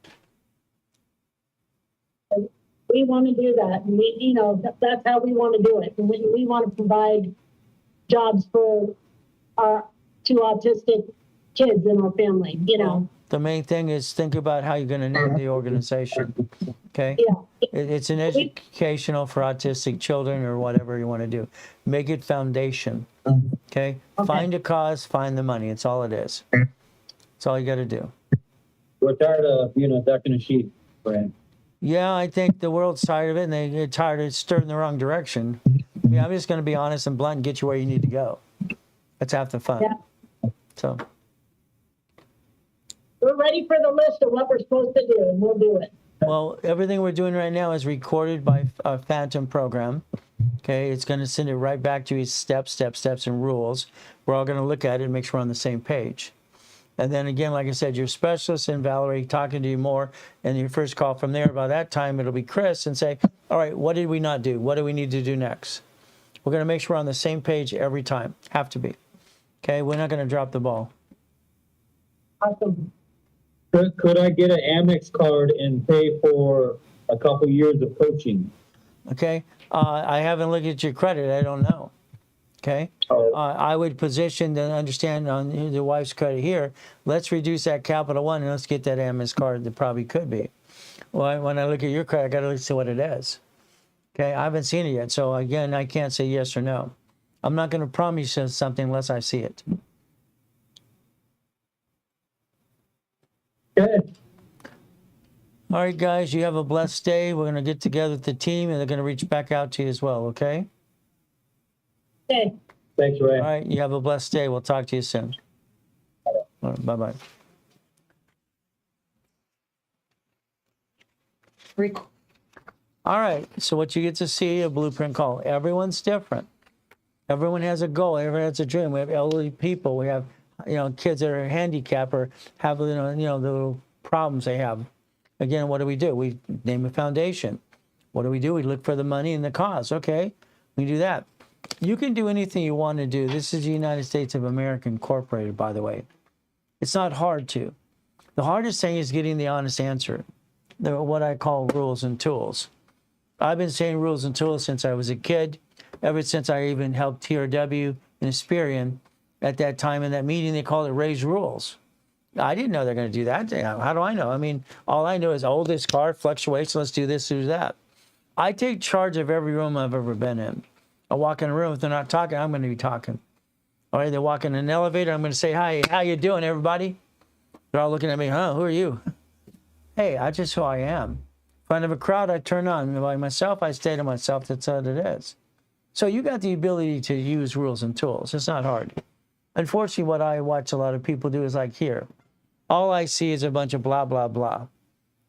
S3: we want to do that. And we, that's how we want to do it. And we want to provide jobs for our 2 autistic kids in our family,
S1: The main thing is think about how you're going to name the organization. Okay?
S3: Yeah.
S1: It's an educational for autistic children or whatever you want to do. Make it foundation. Okay? Find a cause, find the money. It's all it is. That's all you got to do.
S2: We're tired of, ducking a sheep, Brad.
S1: Yeah, I think the world's tired of it, and they get tired of stirring in the wrong direction. Yeah, I'm just going to be honest and blunt and get you where you need to go. That's half the fun.
S3: Yeah.
S1: So.
S3: We're ready for the list of what we're supposed to do, and we'll do it.
S1: Well, everything we're doing right now is recorded by a Phantom program. Okay, it's going to send it right back to you, steps, and rules. We're all going to look at it and make sure we're on the same page. And then again, like I said, your specialist and Valerie talking to you more, and your first call from there, by that time, it'll be Chris and say, all right, what did we not do? What do we need to do next? We're going to make sure we're on the same page every time. Have to be. Okay, we're not going to drop the ball.
S3: Awesome.
S2: Could I get an Amex card and pay for a couple years of coaching?
S1: Okay, I haven't looked at your credit. I don't know. Okay, I would position and understand on the wife's credit here. Let's reduce that Capital One and let's get that Amex card that probably could be. Well, when I look at your credit, I got to see what it is. Okay, I haven't seen it yet. So again, I can't say yes or no. I'm not going to promise you something unless I see it.
S2: Good.
S1: All right, guys, you have a blessed day. We're going to get together with the team, and they're going to reach back out to you as well, okay?
S3: Okay.
S2: Thanks, Ray.
S1: All right, you have a blessed day. We'll talk to you soon. All right, bye-bye. All right, so what you get to see, a blueprint call. Everyone's different. Everyone has a goal. Everyone has a dream. We have elderly people. We have, kids that are handicapped or have, the little problems they have. Again, what do? We name a foundation. What do? We look for the money and the cause. Okay, we do that. You can do anything you want to do. This is the United States of America Incorporated, by the way. It's not hard to. The hardest thing is getting the honest answer. What I call rules and tools. I've been saying rules and tools since I was a kid, ever since I even helped TRW and Experian at that time in that meeting. They called it raise rules. I didn't know they're going to do that. How do I know? I mean, all I know is, oh, this car fluctuates. Let's do this, do that. I take charge of every room I've ever been in. I walk in a room. If they're not talking, I'm going to be talking. All right, they walk in an elevator. I'm going to say, hi, how you doing, everybody? They're all looking at me. Huh, who are you? Hey, I just who I am. In front of a crowd, I turn on. By myself, I stay to myself. That's what it is. So you got the ability to use rules and tools. It's not hard. Unfortunately, what I watch a lot of people do is like here. All I see is a bunch of blah, blah, blah.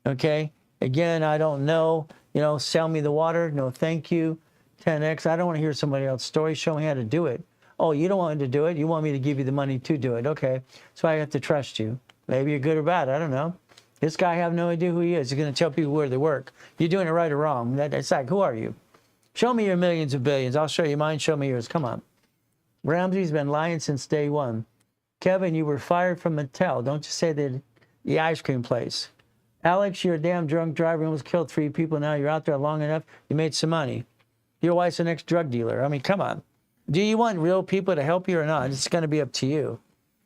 S1: Okay? Again, I don't know. You know, sell me the water. No, thank you. 10X. I don't want to hear somebody else's story. Show me how to do it. Oh, you don't want me to do it. You want me to give you the money to do it. Okay. So I have to trust you. Maybe you're good or bad. I don't know. This guy, I have no idea who he is. He's going to tell people where they work. You're doing it right or wrong. It's like, who are you? Show me your millions of billions. I'll show you mine. Show me yours. Come on. Ramsey's been lying since day one. Kevin, you were fired from Mattel. Don't you say that the ice cream place. Alex, you're a damn drunk driver. You almost killed 3 people. Now you're out there long enough. You made some money. Your wife's an ex-drug dealer. I mean, come on. Do you want real people to help you or not? It's going to be up to you.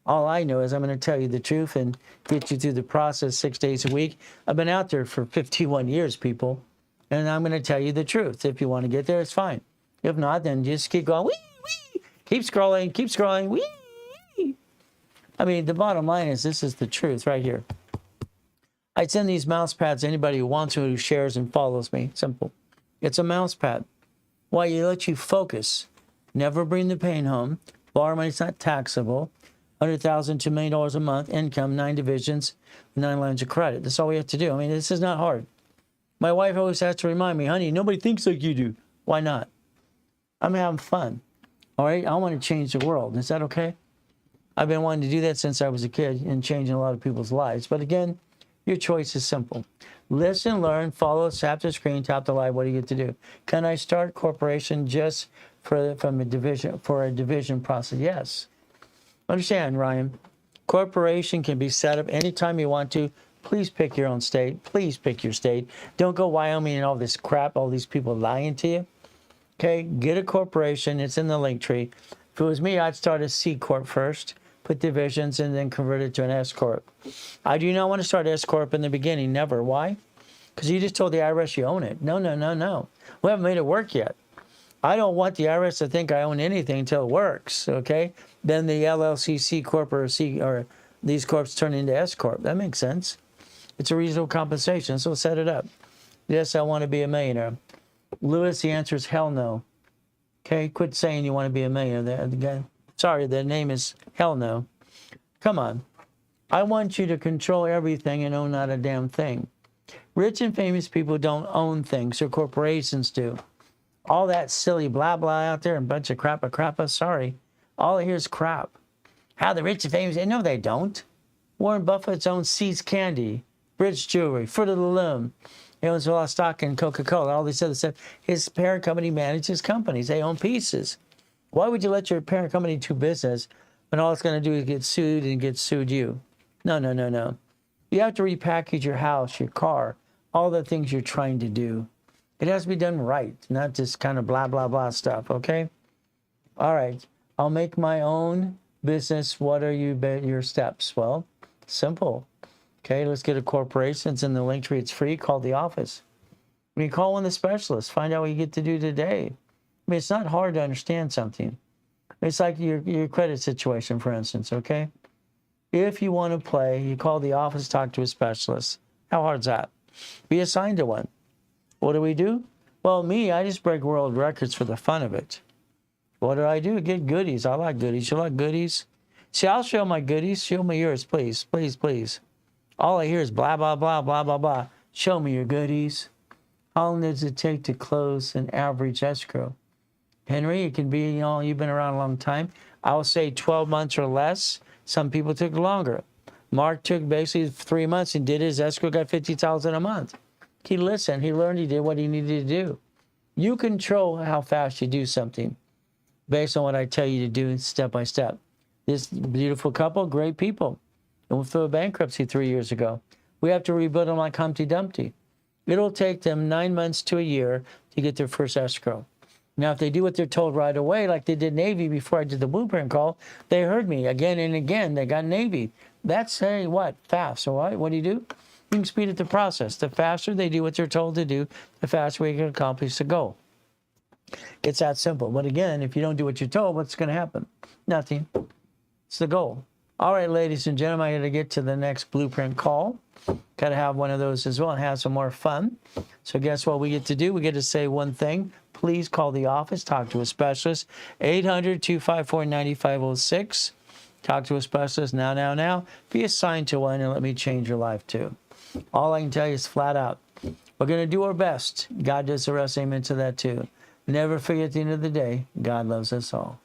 S1: All I know is I'm going to tell you the truth and get you through the process 6 days a week. I've been out there for 51 years, people, and I'm going to tell you the truth. If you want to get there, it's fine. If not, then just keep going. Wee, wee. Keep scrolling. Wee. I mean, the bottom line is this is the truth right here. I send these mouse pads to anybody who wants to, who shares and follows me. Simple. It's a mouse pad. Why? You let you focus. Never bring the pain home. Borrow money's not taxable. $100,000 to $1 million a month. Income, 9 divisions, 9 lines of credit. That's all we have to do. I mean, this is not hard. My wife always has to remind me, honey, nobody thinks like you do. Why not? I'm having fun. All right? I want to change the world. Is that okay? I've been wanting to do that since I was a kid and changing a lot of people's lives. But again, your choice is simple. Listen, learn, follow, tap the screen, tap the live. What do you get to do? Can I start corporation just for a division process? Yes. Understand, Ryan. Corporation can be set up anytime you want to. Please pick your own state. Please pick your state. Don't go Wyoming and all this crap, all these people lying to you. Okay, get a corporation. It's in the link tree. If it was me, I'd start a C Corp first, put divisions, and then convert it to an S Corp. I do not want to start S Corp in the beginning. Never. Why? Because you just told the IRS you own it. No. We haven't made it work yet. I don't want the IRS to think I own anything until it works, okay? Then the LLC, C Corp, or these corps turn into S Corp. That makes sense. It's a reasonable compensation, so set it up. Yes, I want to be a millionaire. Lewis, the answer is hell no. Okay, quit saying you want to be a millionaire. Sorry, the name is hell no. Come on. I want you to control everything and own not a damn thing. Rich and famous people don't own things, or corporations do. All that silly blah blah out there and bunch of crappa, sorry. All I hear is crap. How the rich and famous, no they don't. Warren Buffett owns See's Candy, Bridge Jewelry, Fruit of the Loom. He owns a lot of stock in Coca-Cola, all this other stuff. His parent company manages companies. They own pieces. Why would you let your parent company do business when all it's going to do is get sued and get sued you? No. You have to repackage your house, your car, all the things you're trying to do. It has to be done right, not just kind of blah, blah, blah stuff, okay? All right. I'll make my own business. What are your steps? Well, simple. Okay, let's get a corporation. It's in the link tree. It's free. Call the office. When you call one of the specialists, find out what you get to do today. I mean, it's not hard to understand something. It's like your credit situation, for instance, okay? If you want to play, you call the office, talk to a specialist. How hard's that? Be assigned to one. What do? Well, I just break world records for the fun of it. What do? Get goodies. I like goodies. You like goodies? See, I'll show my goodies. Show me yours, please. Please, please. All I hear is blah, blah, blah, blah, blah, blah. Show me your goodies. How long does it take to close an average escrow? Henry, it can be, you've been around a long time. I'll say 12 months or less. Some people took longer. Mark took basically 3 months and did his escrow, got $50,000 a month. He listened. He learned. He did what he needed to do. You control how fast you do something based on what I tell you to do step by step. This beautiful couple, great people. They went through a bankruptcy 3 years ago. We have to rebuild them like Humpty Dumpty. It'll take them 9 months to a year to get their first escrow. Now, if they do what they're told right away, like they did Navy before I did the blueprint call, they heard me again and again. They got Navy. That's, hey, what? Fast. So what do? You can speed up the process. The faster they do what they're told to do, the faster we can accomplish the goal. It's that simple. But again, if you don't do what you're told, what's going to happen? Nothing. It's the goal. All right, ladies and gentlemen, I got to get to the next blueprint call. Got to have one of those as well and have some more fun. So guess what we get to do? We get to say one thing. Please call the office. Talk to a specialist. 800-254-9506. Talk to a specialist now. Be assigned to one and let me change your life too. All I can tell you is flat out, we're going to do our best. God does the rest. Amen to that too. Never forget at the end of the day, God loves us all.